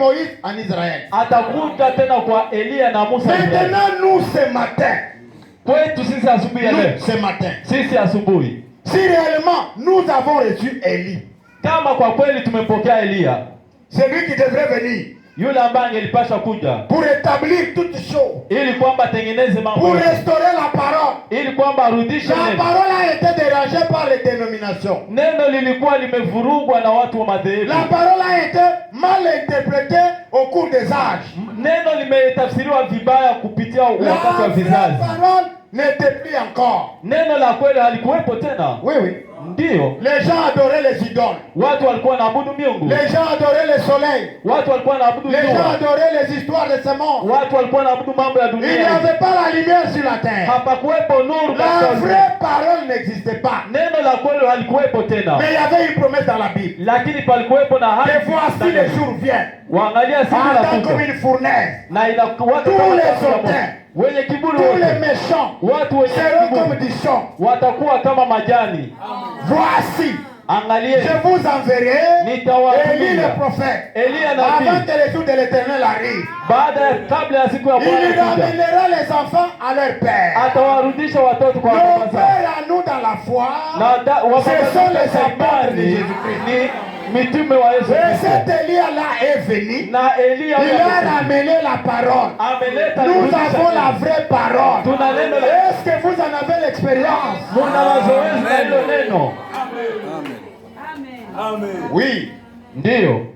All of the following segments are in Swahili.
Moïse en Israël. Atakuja tena kwa Elia na Musa. Maintenant nous ce matin. Kwetu sisi asubuhi ya leo. Ce matin. Sisi asubuhi. Si réellement nous avons reçu Élie. Kama kwa kweli tumempokea Elia. C'est lui qui devrait venir. Yule ambaye angelipasha kuja. Pour rétablir toutes choses. Ili kwamba tengeneze mambo. Pour restaurer la parole. Ili kwamba arudishe neno. La parole a été dérangée par les dénominations. Neno lilikuwa limevurugwa na watu wa madhehebu. La parole a été mal interprétée au cours des âges. Neno limetafsiriwa vibaya kupitia wakati wa vizazi. La parole n'était plus encore. Neno la kweli halikuwepo tena. Oui, oui. Ndio. Les gens adoraient les idoles. Watu walikuwa wanaabudu miungu. Les gens adoraient le soleil. Watu walikuwa wanaabudu jua. Les gens adoraient les histoires de ce monde. Watu walikuwa wanaabudu mambo ya dunia. Il n'y avait pas la lumière sur la terre. Hapakuwepo nuru. La vraie parole n'existait pas. Neno la kweli halikuwepo tena. Mais il y avait une promesse dans la Bible. Lakini palikuwepo na ahadi. Et voici les jours viennent. Waangalia siku ardent comme une fournaise. Na inakuwa tous les hautains, wenye kiburi tous wote, les méchants watu wenye seront kiburi comme du champ. watakuwa kama majani. Voici, angalie, je vous enverrai Élie le prophète, Elia nabii, avant que le jour de l'Éternel arrive. kabla ya siku ya Bwana il ramènera les enfants à leur père. Atawarudisha watoto kwa nos baba zao. pères à nous dans la foi, ce sont les apôtres de Jésus-Christ. Mitume wa Yesu et Kristo. cet Élia là est venu. Na Elia il a ramené la parole. Ameleta, nous avons la vraie parole. Est-ce que vous en avez l'expérience? Amen. Oui. Ndio.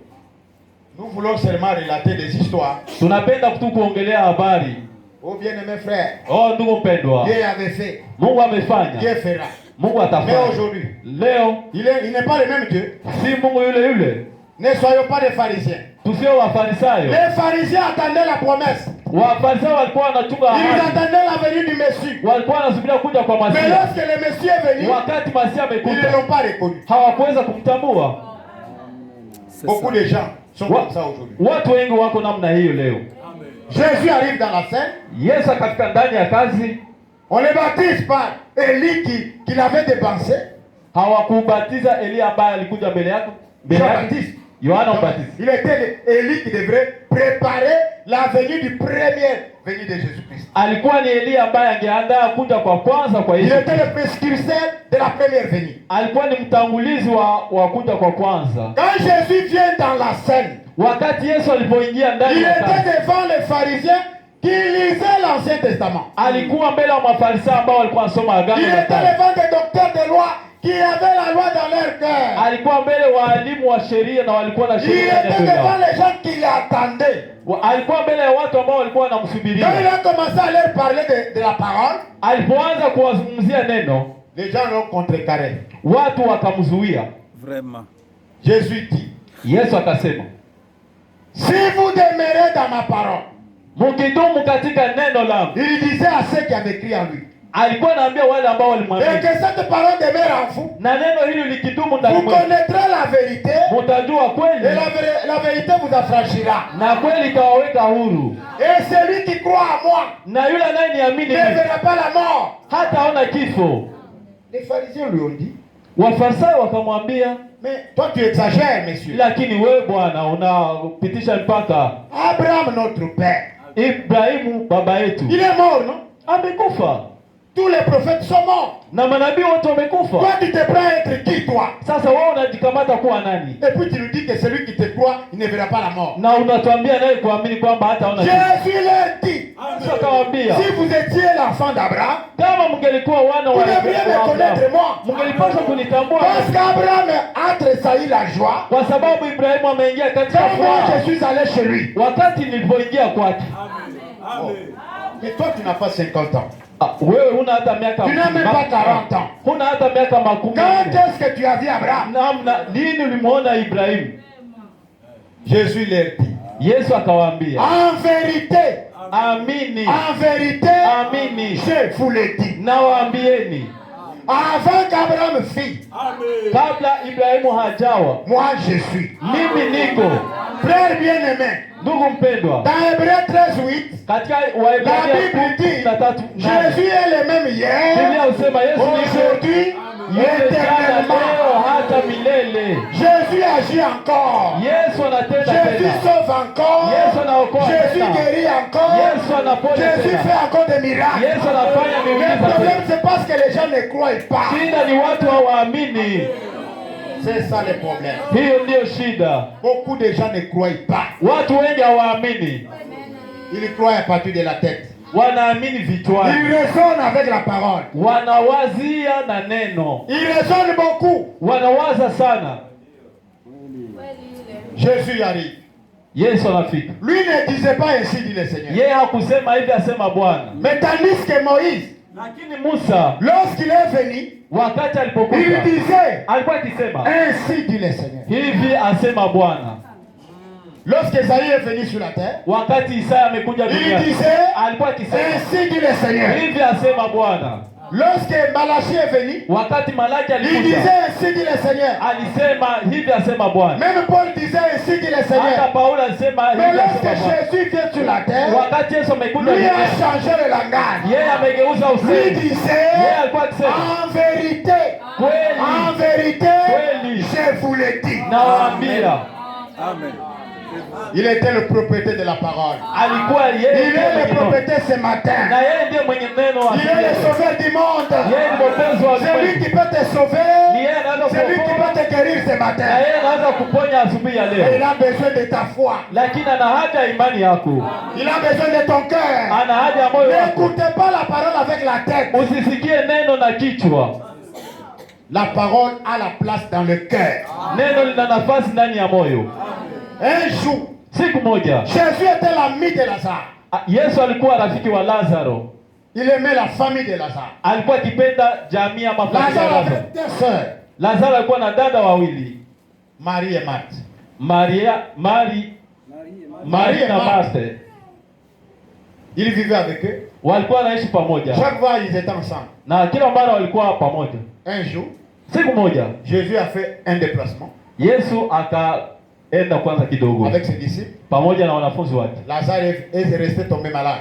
Nous voulons seulement relater des histoires. Tunapenda tu kuongelea habari. Oh bien-aimé frère. Oh ndugu mpendwa. Dieu avait fait. Mungu amefanya. Dieu fera. Mungu atafanya. Mais aujourd'hui, leo il n'est pas le même Dieu. Si Mungu yule. Ne soyons pas des pharisiens. Tusio wafarisayo. Les pharisiens attendaient la promesse. Wafarisayo walikuwa wanachunga ahadi. Ils attendaient la venue du Messie. Walikuwa wanasubiria kuja kwa Masia. Mais lorsque le Messie est venu, wakati Masia amekuja, ils ne l'ont pas reconnu. Hawakuweza kumtambua. Beaucoup de gens sont comme ça aujourd'hui. Watu wengi wako namna hiyo leo. Jésus arrive dans la scène. Yesu akafika ndani ya kazi. On le baptise par Élie qui l'avait dépensé. Hawakubatiza Elia ambaye alikuja mbele yake. Jean-Baptiste. Yohana Mbatizi. Il était Élie qui devrait préparer la venue du premier venue de Jésus-Christ. Alikuwa ni Elia ambaye angeandaa kuja kwa kwanza kwa Yesu. Il était le précurseur de la première venue. Alikuwa ni mtangulizi wa kuja kwa kwanza. Quand Jésus vient dans la scène, wakati Yesu alipoingia ndani il était devant les pharisiens qui lisaient l'Ancien Testament. Alikuwa mbele ya Mafarisayo ambao walikuwa wanasoma agano. Il était devant des docteurs de loi qui avaient la loi dans leur cœur. Alikuwa mbele walimu wa sheria na walikuwa na sheria. Il était devant les gens qui l'attendaient. Alikuwa mbele ya watu ambao walikuwa wanamsubiria. Quand il a commencé à leur parler de la parole, alipoanza kuwazungumzia neno, les gens l'ont contrecarré. Watu wakamzuia. Vraiment. Jésus dit, Yesu akasema, si vous demeurez dans ma parole, mkidumu katika neno langu. Il disait à ceux qui avaient crié en lui. Alikuwa anaambia wale ambao walimwamini. Et que cette parole demeure en vous. Na neno hili likidumu ndani mwenu. Vous connaîtrez la vérité. Mtajua kweli. Et la vérité vous affranchira. Na kweli itawaweka huru. Et celui qui croit en moi. Na yule anayeniamini ne verra pas la mort. Hataona kifo. Les pharisiens lui ont dit. Wafarisayo wakamwambia, mais toi tu exagères, monsieur. Lakini wewe bwana unapitisha mpaka. Abraham notre père. Ibrahimu baba yetu. Il est mort, non? Amekufa. Tous les prophètes sont morts. Na manabii wote wamekufa. Toi tu te prends à être qui toi? Sasa wewe unajikamata kuwa nani? Et puis tu nous dis que celui qui te croit, il ne verra pas la mort. Na unatuambia naye kuamini kwamba hataona kifo. Jésus leur dit. Sasa kawaambia, si vous étiez l'enfant d'Abraham, kama mngelikuwa wana wa Abraham, vous devriez me connaître moi. Mngelipaswa kunitambua. Parce qu'Abraham a tressailli la joie. Kwa sababu Ibrahimu ameingia katika furaha. Quand je suis allé chez lui. Wakati nilipoingia kwake. Amen. Mais toi tu n'as pas 50 ans. Wewe huna hata miaka. Tu n'as même pas 40 ans. Huna hata miaka 10. Quand est-ce que tu as vu Abraham? Namna lini ulimuona Ibrahimu? Jésus leur dit. Yesu akawaambia. En vérité. Amini. En vérité. Amini. Je vous le dis. Nawaambieni. Avant qu'Abraham fît. Kabla Ibrahimu hajawa. Moi je suis. Mimi niko. Frère bien-aimé. Ndugu mpendwa. Dans Hébreux 13:8. Katika Waebrania 13:3. Jésus est le même hier. Biblia husema Yesu aujourd'hui, éternellement hata milele. Jésus agit encore. Yesu anatenda Jésus tena. sauve encore. Yesu anaokoa Jésus tena. guérit encore. Yesu anaponya Jésus tena. fait encore des miracles. Yesu anafanya Le miujiza problème, tena. c'est parce que les gens ne croient pas. Shida ni watu hawaamini. C'est ça le problème. Hiyo ndio shida. Beaucoup de gens ne croient pas. Watu wengi hawaamini. Ils croient à partir de la tête. Wanaamini vichwani. Ils raisonnent avec la parole. Wanawazia na neno. Ils raisonnent beaucoup. Wanawaza sana. Jésus arrive. Yesu anafika. Lui ne disait pas ainsi, dit le Seigneur. Yeye hakusema hivi, asema Bwana. Mais tandis que Moïse, Lakini Musa lorsqu'il est venu, wakati il alipokuja disait, alikuwa akisema ainsi dit le Seigneur. hivi, asema Bwana. Lorsque Esaïe est venu sur la terre, Wakati Isaya amekuja il duniani disait, alikuwa akisema ainsi dit le Seigneur. hivi, asema Bwana. Lorsque Malachie est venu, Wakati Malaki il alikuja disait, ainsi dit le Seigneur. alisema hivi, asema Bwana. Même Paul disait, ainsi dit le Hata Seigneur. Paulo alisema Mais hivi, lorsque asema Bwana. Jésus vient sur la terre, Wakati Yesu amekuja lui a duniani changé le langage. yeye amegeuza Lui usemi. Yeye disait, alikuwa akisema en vérité, en kweli vérité, kweli je vous le dis. nawaambia. Amen. Il était le propriétaire de la parole. Alikuwa Il yeye est ndiye le mwenye neno. propriétaire ce matin. Na yeye ndiye mwenye neno wa Il est le asili. sauveur du monde. Yeye ni mwokozi wa C'est lui ulimwengu. qui peut te Ni sauver. yeye anaweza C'est lui qui kuokoa peut te guérir ce na matin. yeye anaweza kuponya asubuhi ya Et leo. il a besoin de ta foi. Lakini ana haja ya imani yako. Il a besoin de ton cœur. Ana haja ya moyo wako. N'écoutez pas la parole avec la tête. Usisikie neno na kichwa. La parole a la place dans le cœur. Neno lina nafasi ndani ya moyo. Un jour, Siku moja Jésus était l'ami de Lazare. Yesu alikuwa rafiki wa Lazaro. Il aimait la famille de Lazare. Alikuwa akipenda jamii ya mafamilia ya Lazare Lazaro. avait deux sœurs, Lazaro alikuwa na dada wawili, Marie et Marthe. Mari na Marthe. Il vivait avec eux. Walikuwa wanaishi pamoja. Chaque fois, ils étaient ensemble. Na kila mara walikuwa pamoja. Un jour, Siku moja Jésus a fait un déplacement Yesu akaenda kwanza kidogo avec ses disciples. pamoja na wanafunzi wake. Lazare est resté tombé malade.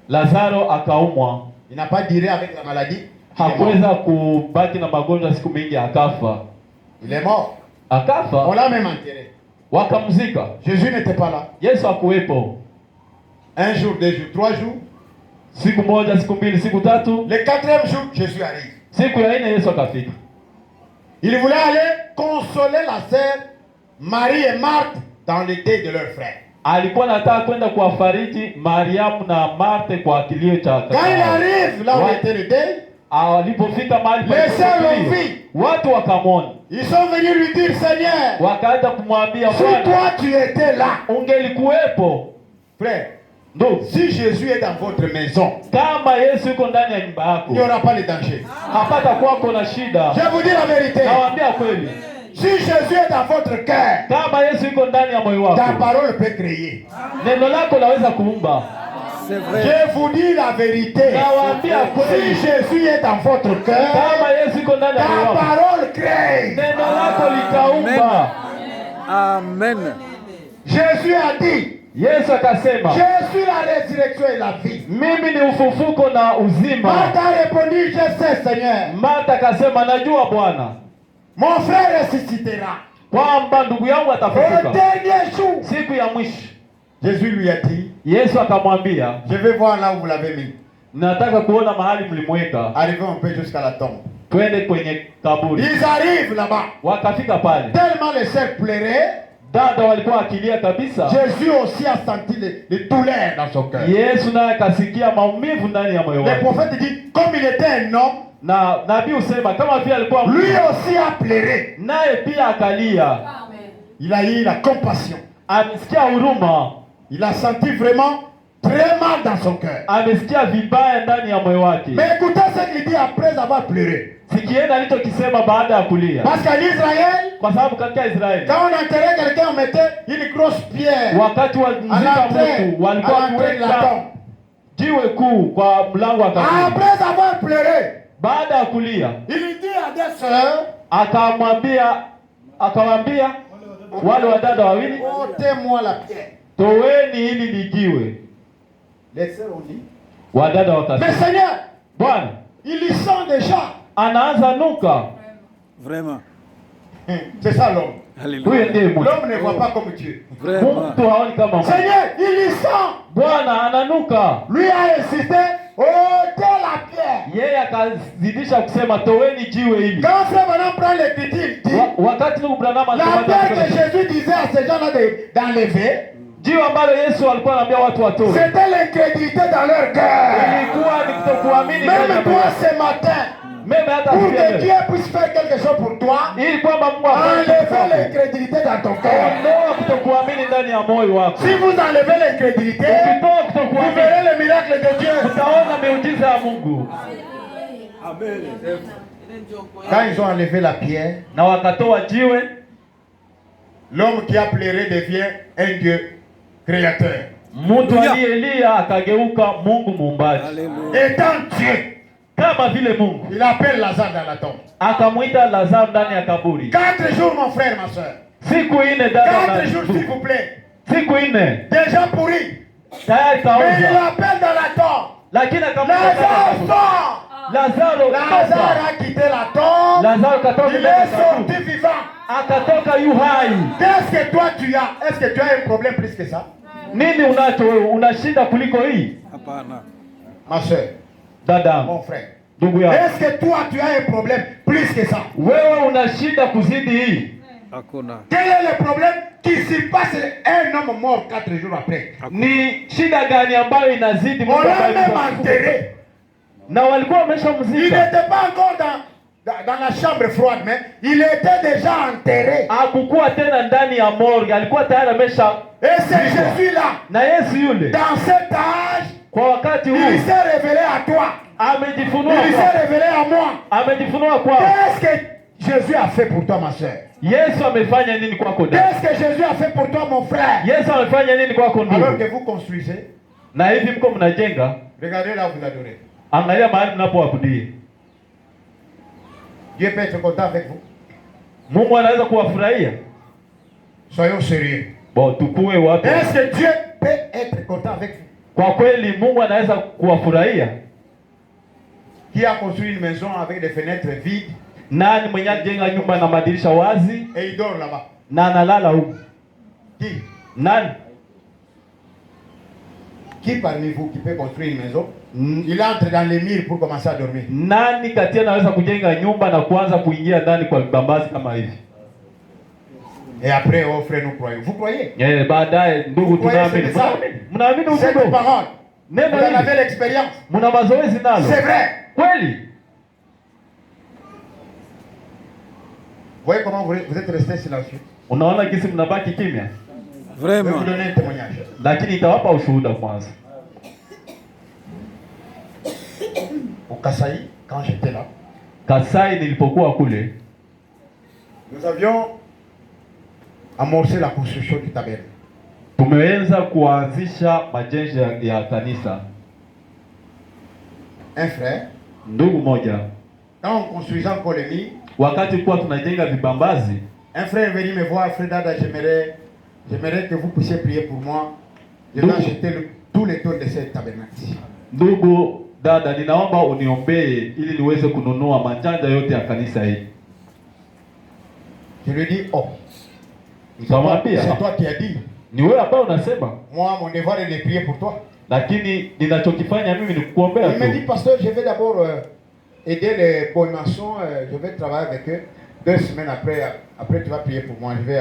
Lazaro akaumwa, Il n'a pas duré avec la maladie. Il est mort. hakuweza kubaki na magonjwa siku mingi, akafa. Il est mort. On Akafa, l'a même enterré. wakamzika. Jésus n'était pas là. Yesu hakuwepo. Un jour, deux jours, trois jours. Siku moja, siku mbili, siku tatu, Le quatrième jour, Jésus arrive. siku ya nne Yesu akafika. Il voulait aller consoler la sœur Marie et Marthe dans le deuil de leur frère. Alikuwa anataka kwenda kuwafariji Mariamu na Marte kwa kilio cha Quand il arrive là où était le deuil, alipofika mahali pa Les sœurs kilio, l'ont vu. watu wakamwona, ils sont venus lui dire, Seigneur, wakaenda kumwambia si Bwana, toi tu étais là, ungelikuwepo. frère, Ndugu, si Jésus est dans votre maison, kama Yesu yuko ndani ya nyumba il n'y yako, aura pas de danger. hapata kwako na shida. Je vous dis la vérité. Nawaambia kweli, Si Jésus est dans votre cœur, kama Yesu yuko ndani ya moyo ta wako, parole peut créer. neno lako laweza kuumba. C'est vrai. Je vous dis la vérité. Nawaambia Si kweli, Jésus est dans votre cœur, kama Yesu yuko ndani ya moyo ta wako, parole crée. neno lako litaumba. Amen. Jésus a dit, Yesu akasema, je suis la résurrection et la vie. mimi ni ufufuko na uzima. Marthe a répondu, je sais Seigneur, Martha akasema, najua Bwana mon frère ressuscitera kwamba ndugu yangu au atafufuka dernier jour. siku ya mwisho. Jésus lui a dit, Yesu akamwambia, je vais voir là où vous l'avez mis. nataka kuona mahali mlimweka, Arrivons un peu jusqu'à la tombe. twende kwenye kaburi. Ils arrivent là-bas. Wakafika pale, Tellement les sœurs pleuraient, dada walikuwa akilia kabisa. Jésus aussi a senti les douleurs dans son cœur. Yesu naye akasikia maumivu ndani ya moyo Le wake, prophète dit, comme il était un homme, na nabii husema kama vile alikuwa lui mtu, aussi a pleuré. naye pia akalia. Il a eu la compassion. Amesikia huruma, Il a senti vraiment très mal dans son cœur. amesikia vibaya ndani ya moyo wake. Mais écoutez ce qu'il dit après avoir pleuré. Sikieni alichokisema baada ya kulia, Parce qu'en Israël, kwa sababu katika Israeli quand on enterrait quelqu'un, on mettait une grosse pierre wakati wa à mzika l'entrée mtu walikuwa de la kuweka tombe. jiwe kuu kwa mlango wa kaburi. Après avoir pleuré, Baada ya kulia, il dit à des sœurs, akawaambia wale wadada wawili, ôtez-moi la pierre. toweni hili lijiwe. Les sœurs ont dit, Wadada mais wakasema, Seigneur, Bwana, il y sent déjà. anaanza nuka. Vraiment. C'est ça l'homme. Alléluia. L'homme ne voit pas comme Dieu. Vraiment. Mtu haoni kama Mungu. Seigneur, il y sent. Bwana ananuka. Lui a insisté, ôtez la pierre. Yeye akazidisha kusema toweni jiwe hili. Quand Frère Branham prend l'écriture, il dit, Wakati ndugu Branham la pierre que Jésus disait à ces gens-là d'enlever, jiwe ambalo Yesu alikuwa anaambia watu watoe. c'était l'incrédulité dans leur cœur. Ilikuwa ni kutokuamini. Même toi ce matin, Meme hata pour que siku Dieu puisse faire quelque chose pour toi, ili kwamba Mungu enlevez l'incrédulité dans ton cœur. ondoa kutokuamini ndani ya moyo wako. Si vous enlevez l'incrédulité, Ukitoa vous kutokuamini verrez le miracle de Dieu. utaona miujiza ya Mungu. Amen. Quand ils ont enlevé la pierre, Na wakatoa jiwe, l'homme qui a pleuré devient un Dieu créateur. mtu aliyelia akageuka Mungu muumbaji. Alléluia. Étant Dieu, Kama vile Mungu il appelle Lazare dans la tombe. akamwita Lazaro ndani ya kaburi. 4 jours, mon frère, ma soeur. Siku ine dada 4 jours, s'il na vous plaît. siku ine Déjà pourri. tayari Mais il kauza, appelle dans la tombe. lakini akamwita Lazare sort. Lazaro, Lazare a quitté la tombe. Lazaro katoka Il ndani ya est sorti kaburi, vivant. akatoka yu hai. Qu'est-ce que toi tu as? Est-ce que tu as un problème plus que ça? Nini unacho wewe? Una shida kuliko hii? Hapana. Ma soeur, Dada, mon frère. ndugu yangu, Est-ce que toi tu as un problème plus que ça? wewe una shida kuzidi hii? Hakuna. Quel est le problème qui se passe un homme mort 4 jours après? Ni shida gani ambayo inazidi On Mungu l'a ambaye même alikuwa- enterré. na walikuwa Il wameshamzika, n'était pas encore dans la chambre froide, mais il était déjà enterré. hakukuwa tena ndani ya morgue, alikuwa tayari amesha. Et c'est Jésus-là, Na Yesu yule dans cet âge, kwa wakati il huu s'est révélé à toi. amejifunua Il s'est kwa, révélé à moi. amejifunua kwa. Qu'est-ce que Jésus a fait pour toi, ma soeur? Yesu amefanya nini kwako dada? Qu'est-ce que Jésus a fait pour toi, mon frère? Yesu amefanya nini kwako Alors ndugu? que vous construisez, Na hivi mko mnajenga, regardez là où vous adorez. angalia mahali mnapoabudia. Dieu peut être content avec vous. Mungu anaweza kuwafurahia. Soyons sérieux. Bon, tukue watu. Est-ce que Dieu peut être content avec vous? Kwa kweli Mungu anaweza kuwafurahia. Qui a construit une maison avec des fenêtres vides Nani mwenye ajenga nyumba na madirisha wazi et il dort là-bas? na analala huko? Qui? Nani? Qui parmi vous qui peut construire une maison? Il entre dans les murs pour commencer à dormir. Nani kati yenu anaweza kujenga nyumba na kuanza kuingia ndani kwa vibambazi kama hivi? Et après, oh frère, nous croyons. Vous croyez? Baadaye ndugu, tunaamini. c'est ça. Mnaamini Cette ujumbe? parole, vous Neno en avez hili l'expérience. mna mazoezi nalo. C'est vrai. Kweli? Vous voyez comment vous êtes resté silencieux? Unaona kisi mnabaki kimya? Je vais Vraiment. vous donner un témoignage. Lakini itawapa ushuhuda kwanza. Au Kasaï, quand j'étais là, Kasai nilipokuwa kule, nous avions amorcé la construction du tabernacle. tumeweza kuanzisha majengo ya kanisa. Un frère, Ndugu moja, quand on construisait encore les murs, wakati tulikuwa tunajenga vibambazi, un frère est venu me voir, frère Dada, j'aimerais que vous puissiez prier pour moi. Je vais Donc- acheter tous les tôles de ce tabernacle. ndugu dada, ninaomba uniombee ili niweze kununua manjanja yote ya kanisa hili. Je lui dis, oh, Nikamwambia, c'est toi qui as dit. ni wewe ambaye unasema, Moi, mon devoir est de prier pour toi. lakini ninachokifanya mimi ni kukuombea Il me dit, tu. pasteur, je vais d'abord aider les bonnes-maçons, je vais travailler avec eux. 2 semaines après tu vas prier pour moi. Je vais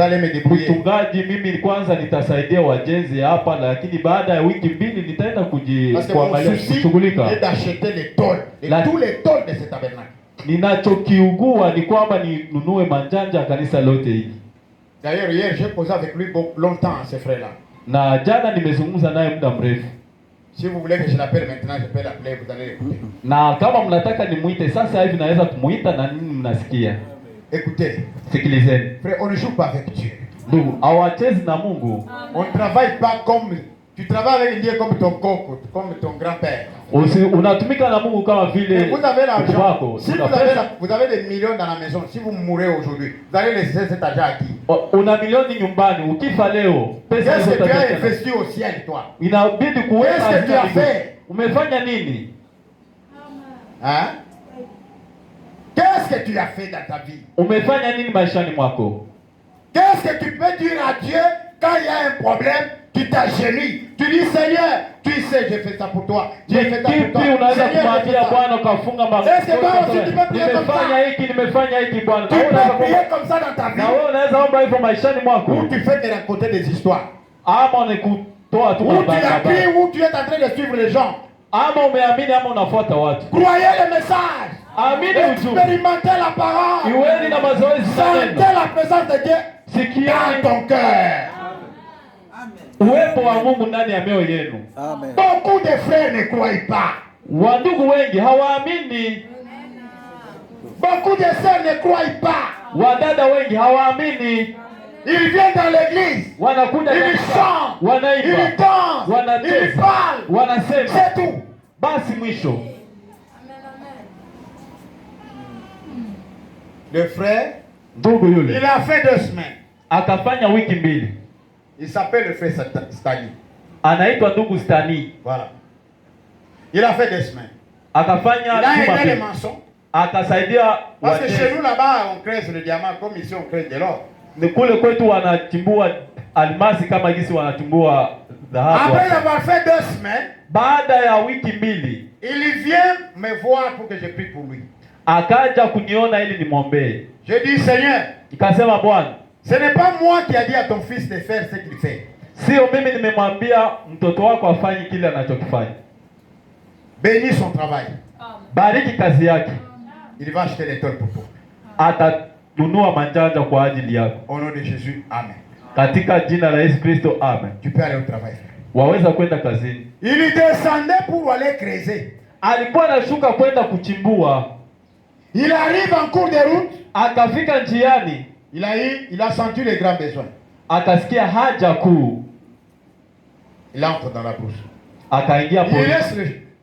aller me débrouiller. Mchungaji, mimi kwanza nitasaidia wajenzi hapa, lakini baada ya wiki mbili nitaenda Parce que mon kuangalia souci kushughulika. est d'acheter les tôles, tous les tôles de ce tabernacle. Ninachokiugua ni kwamba ninunue manjanja ya kanisa lote hili. D'ailleurs, hier, j'ai posé avec lui longtemps, ce frère-là. Na jana nimezungumza naye muda mrefu. Si vous voulez que je l'appelle maintenant, je peux l'appeler, vous allez l'écouter. Na kama mnataka nimuite sasa hivi naweza kumuita na nini mnasikia. Écoutez, Sikilizeni. frère, on ne joue pas avec Dieu. Ndugu, hawachezi na Mungu. On ne travaille pas comme... Tu travailles avec Dieu comme ton coco, comme ton grand-père. Unatumika na Mungu kama Mais vile vous avez mtu l'argent. wako. Si Una vous avez des millions dans la maison, si vous mourrez aujourd'hui, vous allez laisser cet argent à qui? una milioni nyumbani, ukifa leo pesa Qu'est-ce hizo que tu as utaziweka. investi au ciel, toi? Inabidi kuweka. Qu'est-ce que tu as fait? Umefanya nini? Hein? Qu'est-ce que tu as fait dans ta vie? Umefanya nini maishani mwako? Qu'est-ce que tu peux dire à Dieu quand il y a un problème? Tu t'agenouilles, tu dis Seigneur, tu sais j'ai fait ça pour toi, j'ai fait ça pour toi. Kipi unaweza Seigneur, kumwambia Bwana ukafunga magoti? Est-ce que toi aussi tu peux prier comme ça? Nimefanya hiki Bwana. Tu peux prier comme ça dans ta vie. Na wewe unaweza omba hivyo maishani mwako. Ou tu fais te raconter des histoires. Ama ni kutoa tu Ou tu as pris, ou tu es en train de suivre les gens. Ama umeamini ama unafuata watu. Croyez le message. Amini ujumbe. Expérimentez la parole. Iweni na mazoezi Sentez sana. la présence de Dieu Sikieni dans ton cœur. uwepo wa Mungu ndani ya mioyo yenu. Amen. Beaucoup de frères ne croient pas. Wandugu wengi hawaamini. Beaucoup de sœurs ne croient pas. Wadada wengi hawaamini. Ils viennent dans l'église. Wanakuja Ils kanisa, chantent. wanaimba, Ils dansent. Ils wanacheza, parlent. wanasema. C'est tout. Basi mwisho Le frère, ndugu il yule a fait 2 semaines. akafanya wiki mbili. Il s'appelle le frère Stani. Anaitwa ndugu Stani. Voilà. Il a fait 2 semaines. Il Akafanya a juma aidé les mbili. maçons. Akasaidia Parce que wazee. chez nous là-bas, on crée le diamant comme ici on crée de l'or. Ni kule kwetu wanachimbua almasi kama jinsi wanachimbua dhahabu. Après avoir fait 2 semaines, Baada ya wiki mbili il vient me voir pour que je prie pour lui. akaja kuniona ili nimwombee. Je dis Seigneur, Nikasema Bwana, ce n'est pas moi qui a dit à ton fils de faire ce qu'il fait. sio mimi nimemwambia mtoto wako afanye kile anachokifanya. Bénis son travail. Bariki kazi yake. Il va acheter des toiles pour toi. Atanunua manjanja kwa ajili yako. Au nom de Jésus, Amen. Katika jina la Yesu Kristo, amen. Tu peux aller au travail. Waweza kwenda kazini. Il descendait pour aller creuser. Alikuwa anashuka kwenda kuchimbua. Il arrive en cours de route. Akafika njiani, Il a senti les grands besoins. akasikia haja kuu. Il entre dans la brousse. Akaingia Il pori. laisse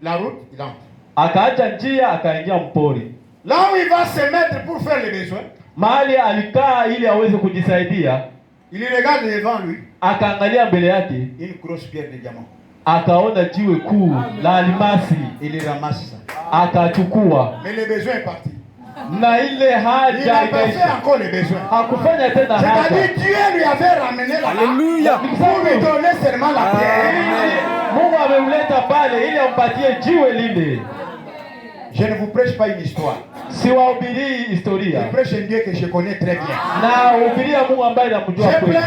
la route, il entre. Akaacha njia, akaingia mpori. Là où il va se mettre pour faire les besoins, Mahali alikaa ili aweze kujisaidia, il regarde devant lui akaangalia mbele yake, une grosse pierre de diamant. akaona jiwe kuu la almasi, Il ramasse ça. akachukua. Mais le besoin est parti. Na ile Il haja n'a pas fait ikaisha. encore les besoins. Hakufanya tena haja. C'est-à-dire Dieu lui avait ramené là Alléluia. pour lui donner seulement la pierre. Mungu amemleta pale ili ampatie jiwe lile. Je ne vous prêche pas une histoire. Siwahubirii Je historia. prêche un Dieu que je connais très bien. Na hubiria Mungu ambaye namjua J'ai kweli.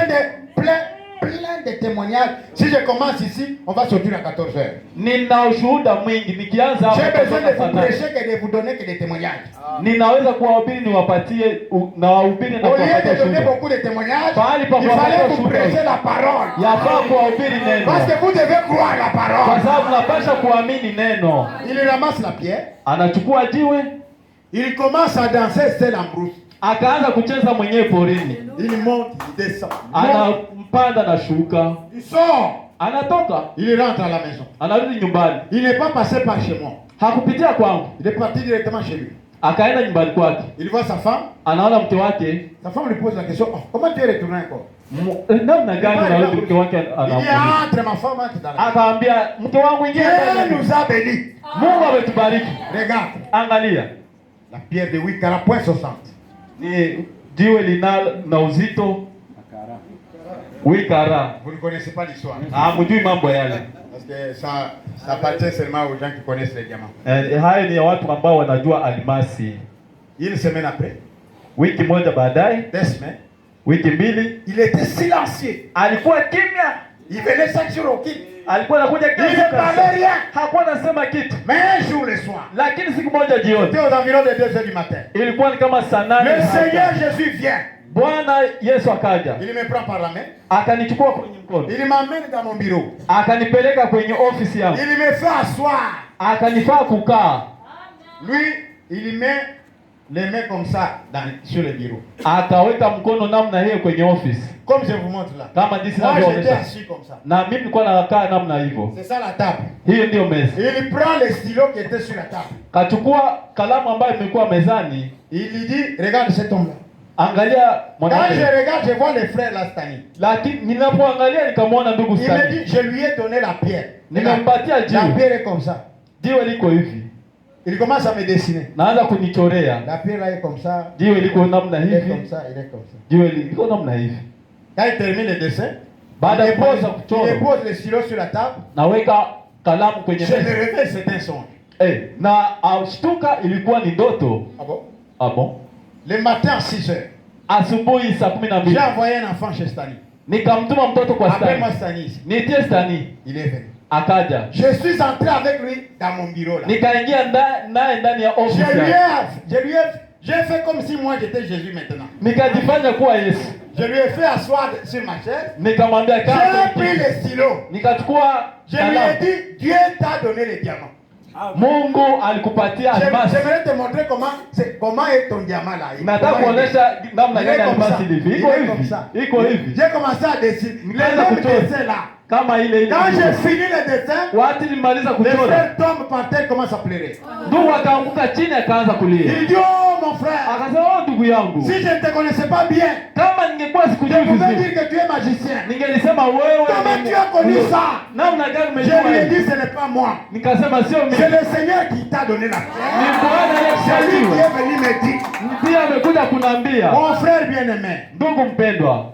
plein de témoignages. Si je commence ici, on va sortir à 14 heures. Nina ushuhuda mwingi, nikianza hapo J'ai besoin de kutoka vous sana. prêcher que de vous donner que des témoignages. Ninaweza kuwahubiri niwapatie na wahubiri na Au lieu kuwapatia de donner shuhuda. beaucoup de témoignages, Pahali pa il fallait kuwapatia vous shuhuda. prêcher la parole. Yafaa kuwahubiri neno. Parce que vous devez croire la Kwa parole. sababu napasha kuamini neno. Il ramasse la pierre. Anachukua jiwe, Il commence à danser seul en brousse. akaanza kucheza mwenyewe porini. Il monte, il descend. Anampanda na shuka. Il sort. Anatoka, Il rentre à la maison. anarudi nyumbani. Il n'est pas passé par chez moi. Hakupitia kwangu. Il est parti directement chez lui. Akaenda nyumbani kwake. Il voit sa femme. Anaona mke wake. Sa femme lui pose la question, oh, comment tu es retourné encore? Namna gani unarudi? Mke wake Il dit, anamuuliza. entre ma femme, entre dans la Akaambia mke wangu ingia Dieu ndani. nous a bénis. Mungu ametubariki. Regarde, Angalia. la pierre de 8 carats, point 60. Ni jiwe na uzito wikara. Vous ne connaissez pas l'histoire. Hamjui mambo yale. Parce que ça appartient seulement aux gens qui connaissent les diamants. Hayo ni ya watu ambao wanajua almasi. Une semaine après, Wiki moja baadaye, 2 semaines, wiki mbili, il était silencieux. alikuwa kimya. Il venait chaque jour au kit. Alikuwa anakuja Il ne kila parlait siku. rien. Hakuwa anasema kitu. Mais un jour le soir, Lakini siku moja jioni, c'était aux environs de 2 heures du matin. ilikuwa ni kama saa nane. Le Seigneur Jésus vient. Bwana Yesu akaja. Il me prend par la main. Akanichukua kwenye mkono. Il m'emmène dans mon bureau. Akanipeleka kwenye ofisi yangu. Il me fait asseoir. Akanifaa kukaa. Lui, il met les mains comme ça sur le bureau. Akaweka mkono namna hiyo kwenye ofisi. Comme je vous montre là. Kama jinsi Moi, j'étais ninavyoonyesha. assis comme ça. Na mimi nilikuwa nakaa namna hivyo. C'est ça la table. Hiyo ndio meza. Il prend le stylo qui était sur la table. Kachukua kalamu ambayo imekuwa mezani. Il lui dit, regarde cet homme-là. Angalia Quand mwanamke. je regarde, je vois les frères là, Stani. Lakini ninapoangalia nikamwona ndugu Il me Stani. dit, je lui ai donné la pierre. Nimempatia La jiwe. pierre est comme ça. Jiwe liko hivi. Il commence à me dessiner. naanza kunichorea. La pierre là est comme ça. Jiwe liko namna Il est hivi, comme ça, il est comme ça. jiwe liko namna hivi. Quand il termine le dessin, Baada ya il kumaliza dépose kuchora, le stylo sur la table. naweka kalamu kwenye Je me meza. réveille, c'est un songe. Na ashtuka ilikuwa ni ndoto. Ah bon? Ah bon? Le matin à 6 heures, Asubuhi saa 12 j'ai envoyé un enfant chez Stani. nikamtuma mtoto kwa Appelle-moi Stani. Stani ici. Nitie Stani. Il est venu. Akaja. Je suis entré avec lui dans mon bureau là. Nikaingia naye ndani ya ofisi. J'ai fait comme si moi j'étais Jésus maintenant. Nikajifanya kuwa Yesu. Je lui ai fait asseoir sur ma chaise. Nikamwambia J'ai kama pris le stylo. nikachukua Je lui ai kalamu. dit, Dieu t'a donné les diamants. Mungu alikupatia almasi. J'aimerais te montrer comment est ton diamant là. Nataka kuonesha namna gani almasi hivi. Iko hivi. Iko hivi. J'ai commencé à dessiner. Les Nikaanza mêmes kuchora. dessins là. Kama ile ile. Quand j'ai fini le dessin, Wakati nilimaliza les kuchora, frères tombent par terre, commencent à pleurer. ndugu akaanguka chini akaanza kulia. Il dit, oh mon frère, Akasema, "Oh ndugu yangu, si je ne te connaissais pas bien, kama ningekuwa je sikujui pouvais vizuri, dire que tu es magicien. ningelisema wewe Comment tu as connu ça? namna gani Je umejua lui ai hivi?" dit, ce n'est pas moi. Nikasema sio C'est mimi. le Seigneur qui t'a donné la Ni pierre. Bwana C'est lui qui aliyekuchagua. est venu me dire, Pia amekuja kunambia, mon frère bien-aimé, ndugu mpendwa,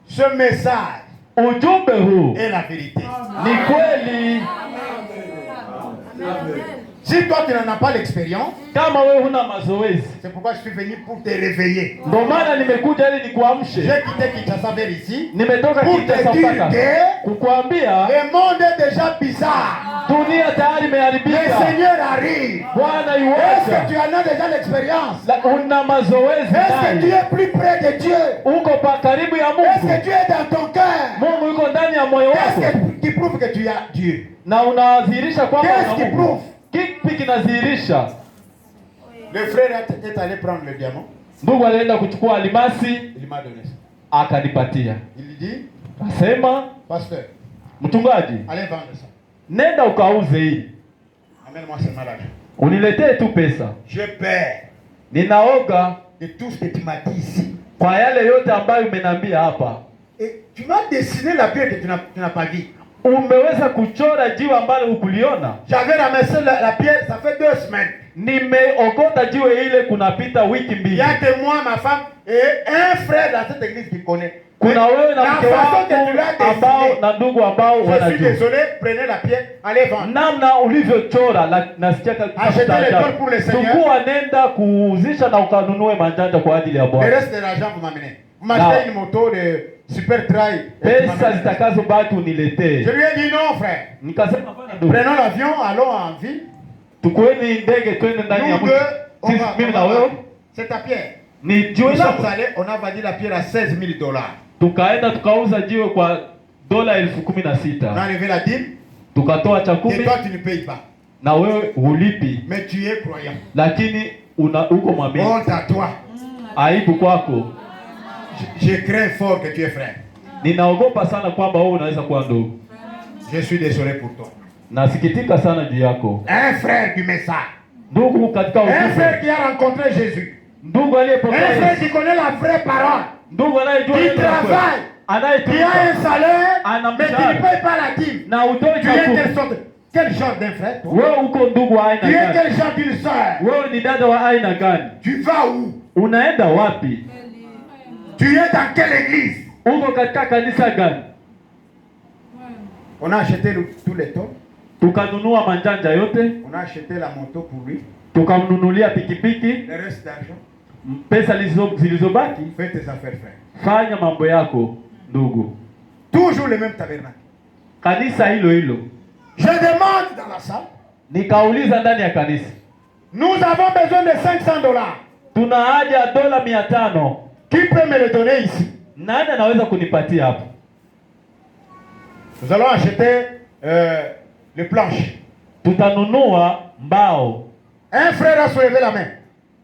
ce message ujumbe huu est la vérité. ni kweli. Si toi tu n'en as pas l'expérience, Kama wewe huna mazoezi, c'est pourquoi je suis venu pour te réveiller. ndio maana nimekuja ili nikuamshe. J'ai quitté Kinshasa vers ici Nimetoka pour Kinshasa te dire mpaka que kukuambia le monde est déjà bizarre. dunia tayari Le imeharibika. Seigneur arrive. Bwana Est-ce que yuaja. tu en as déjà l'expérience? Una mazoezi Est-ce que tu naye. es plus près de Dieu? Uko pa karibu ya Est-ce que Mungu. tu es dans ton cœur? Mungu yuko ndani ya moyo Qu'est-ce wako qui prouve que tu as Dieu? na unadhihirisha kwamba Qu'est-ce una qui Mungu. prouve? Kipi kinadhihirisha? Le frère est allé prendre le diamant. Ndugu alienda kuchukua almasi Il m'a donné ça. akanipatia. Il dit, Akasema, pasteur, mchungaji, allez vendre ça. nenda ukauze hii. Amène-moi ce malade. Uniletee tu pesa. Je perds Ninaoga de tout ce que tu m'as dit ici. kwa yale yote ambayo umeniambia hapa. Et tu m'as dessiné la pierre que tu n'as pas vue. Umeweza kuchora jiwe ambalo hukuliona. J'avais ramassé la pierre, ça fait 2 semaines. Nimeokota jiwe ile kunapita wiki Il y mbili. a que moi, ma femme et un frère dans cette église qui connaît. Kuna wewe na La mke façon que wako tu l'as ambao dessiné, na ndugu ambao je suis wanajua. désolé, prenez la pierre, allez vendre. Namna ulivyochora nasikia Achetez les toiles pour le Seigneur. Chukua nenda kuuzisha na ukanunue manjanja kwa ajili ya Le Bwana. reste de l'argent, vous m'amenez. Vous m'achetez une moto de super trail. Pesa zitakazobaki uniletee. Je lui ai dit non, frère. Nikasema hapana ndugu. Prenons l'avion, allons en ville. Tukueni ndege twende ndani ya Nous mji. deux, on Sisi va. mimi na wewe C'est ta pierre. ni Nous jiwe sommes lako. allés, on a vendu la pierre à $16,000. Tukaenda tukauza jiwe kwa dola On a 16,000. enlevé la dîme Tukatoa cha et 10 toi tu ne payes pas. na wewe hulipi, Mais tu es croyant. lakini uko mwamini. Honte à toi. Aibu kwako. Je crains fort que tu es frère. Ninaogopa sana kwamba wewe unaweza kuwa ndugu. Je suis désolé pour toi. Nasikitika sana juu yako. Un frère du message. Ndugu katika Un frère ujumbe. qui a rencontré Jésus. Ndugu Un aliyepokea frère Yesu. qui connaît la vraie parole. Ndugu anayejua Qui neno la kweli. travaille. Qui a un Anayetumika salaire, Ana mais qui ne mshahara. paye pas la dîme. na utoi Tu es chakula. quelle sorte? Quel genre d'un frère toi? Wewe uko ndugu wa Tu aina es gani? quel genre d'une soeur? Wewe ni dada wa aina gani? Tu vas où? Unaenda wapi? Tu es dans quelle église? Uko katika kanisa gani? On a acheté tous les tons. Tukanunua manjanja yote, On a acheté la moto pour lui. tukamnunulia pikipiki. Le reste d'argent, Pesa zilizobaki fais tes affaires, frère. fanya mambo yako ndugu. Toujours le même tabernacle. Kanisa hilo hilo. Je demande dans la salle. Nikauliza ndani ya kanisa, Nous avons besoin de $500. tuna haja ya dola 500. Qui peut me le donner ici? Nani anaweza kunipatia hapo? Nous allons acheter les planches. Tutanunua mbao. Un frère a soulevé la main.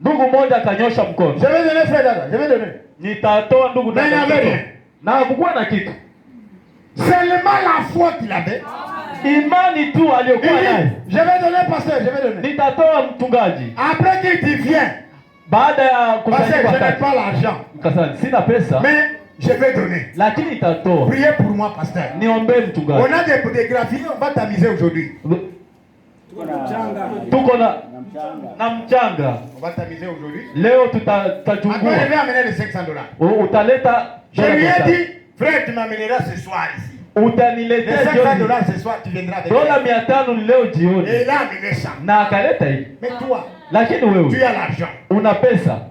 Ndugu mmoja akanyosha mkono. Je vais donner, frère Dada. Je vais donner. Nitatoa ndugu Mais il dada n'avait mkono. rien. Na hakukuwa na kitu. Seulement la foi qu'il avait. Imani tu Il aliyokuwa nayo. dit, je vais donner, pasteur, je vais donner. Nitatoa mchungaji. Après qu'il dit, viens. Baada ya Pasteur, kusanyika je n'ai wakati. pas l'argent. Nikasema sina pesa, Mais je vais donner. lakini nitatoa. Priez pour moi, pasteur. Niombee On mchungaji. a des graphies, on va t'amuser aujourd'hui. tuko na mchanga. On va t'amuser aujourd'hui. Leo tutachukua. Attends, je vais amener les $500. Utaleta. Je lui ai dit, frère, tu m'amèneras ce soir ici. Utaniletea les $500 ce soir, tu viendras avec dola 500 ni leo jioni. Et il a amené ça. Na akaleta hii. Mais toi, lakini wewe tu as l'argent. Una pesa.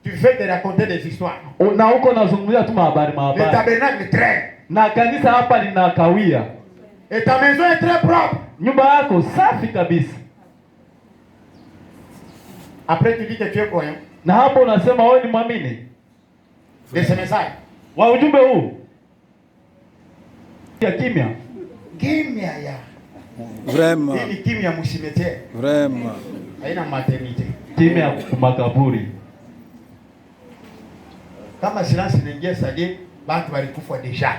Tu fais te raconter des histoires. Na huko nazungumzia tu habari. Le tabernacle traîne. Na kanisa hapa linakawia. Et ta maison est très propre. Nyumba yako safi kabisa. Après tu dis que tu es croyant. Na hapo unasema wewe ni muamini. De ce message. Wa ujumbe huu. Ya kimya. Kimya ya. Vraiment. Hii ni kimya msimete. Vraiment. Haina maternité. Kimya kumakaburi. Kama silence n'ingia sadi, bantu walikufa déjà.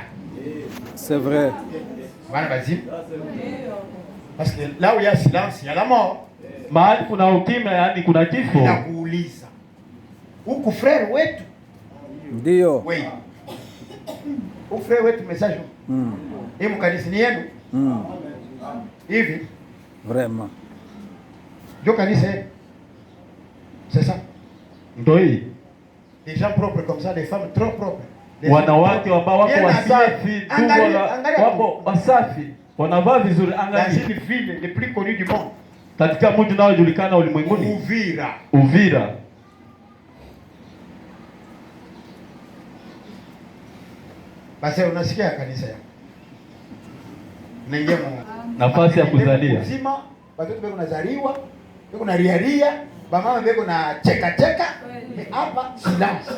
C'est vrai. Bwana bazim. Parce que là où il y a silence, il y a la mort. Mahali kuna ukimya, yani kuna kifo. Nakuuliza. Huku frère wetu. Ndio. Oui. Huku frère wetu message. Hii mkanisa ni yenu. Hivi. Vraiment. Jo kanisa. C'est ça. Ndio hii. Des gens propres comme ça, des femmes trop propres. Wanawake ambao wako wasafi, wako wasafi, wanavaa vizuri. Angalia une ville les plus connues du monde. Katika mji unaojulikana ulimwenguni. Uvira. Uvira. Basi unasikia kanisa yako. Naingia nafasi ya kuzalia. Uzima, watoto beko nazaliwa, beko na riaria, bamama beko na cheka cheka. Hapa silence.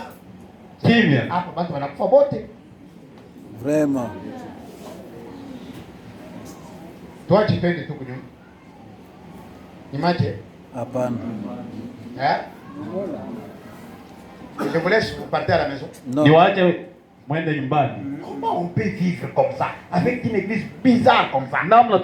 Kimya. Hapa watu wanakufa bote. Vraiment. Tuache twende tu kunyuma. Nimache? Hapana. Je vous laisse vous partir à la maison. Non. Niwache mwende nyumbani. Comment on peut vivre comme ça avec une église bizarre comme ça? Namna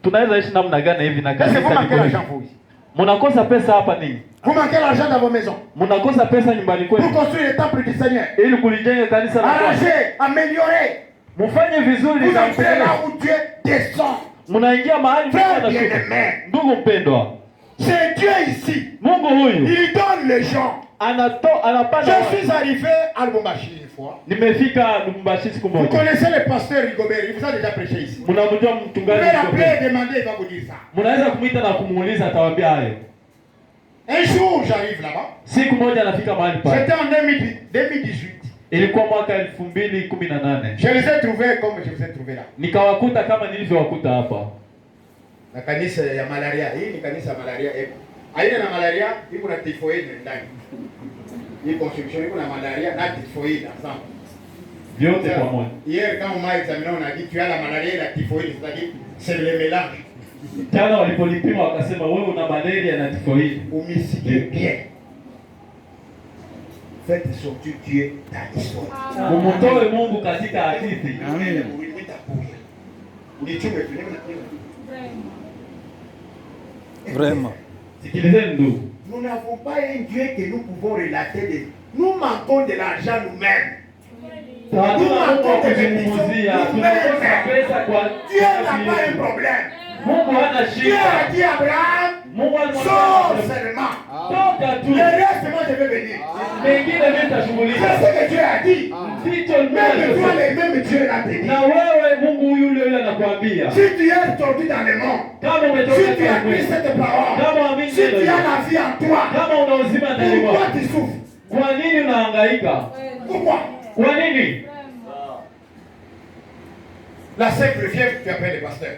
tunaweza ishi namna gani hivi na kanisa? Vous manquez l'argent vous ici. Munakosa pesa hapa nini? Vous manquez l'argent dans vos maisons. Munakosa pesa nyumbani kwenu. Pour construire le temple du Seigneur. Ili kulijenga kanisa la Bwana. Arranger, améliorer. Mufanye vizuri Vous entrez là où Dieu descend. Munaingia mahali Frère bien-aimé. Ndugu mpendwa. C'est Dieu ici. Mungu huyu. Il donne les gens. Je suis arrivé à Lubumbashi une fois. Nimefika Lubumbashi siku moja. Vous connaissez le pasteur Rigobert, il vous a déjà prêché ici. Mnamjua mchungaji Rigobert. Vous pouvez l'appeler et demander, il va vous dire ça. Mnaweza kumuita na kumuuliza atawaambia hayo. Un jour j'arrive là-bas. Siku moja nafika mahali pale. C'était en 2018. Ilikuwa mwaka 2018. Je les ai trouvés comme je vous ai trouvé là. Nikawakuta kama nilivyowakuta hapa. Na kanisa ya malaria. Hii ni kanisa ya malaria eko. Aina na malaria iko na typhoid ndani. Hii construction iko na malaria na typhoid ensemble. Vyote pamoja. Hier quand on m'a examiné on a dit tu as la malaria et la typhoid, c'est-à-dire c'est le mélange. Jana walipolipima wakasema wewe una malaria na typhoid. Homicide bien. Faites sortir Dieu dans l'histoire. Mumutoe Mungu katika hadithi. Amen. Vraiment. Sikilizeni ndugu. Nous n'avons pas un Dieu que nous pouvons relater. Nous manquons de l'argent nous-mêmes. Nous manquons de kuzungumzia. Tunakosa pesa kwa Dieu n'a pas un problème. Mungu hana Dieu shida. a dit à Abraham, Mungu sors seulement. toka tu. Le reste, moi je vais venir. Mengine mimi nitashughulika. C'est ce que Dieu a dit. Sicho Même toi, les mêmes Dieu l'a dit. na wewe Mungu yule yule anakuambia. Si tu es tordu dans le monde, Kama umetoka si tu as kwa pris cette parole, kama amini si tu as la vie en toi, kama una uzima ndani pourquoi mwako. tu souffres? Kwa nini unahangaika? Pourquoi? Kwa nini? La simple fièvre, tu appelles le pasteur.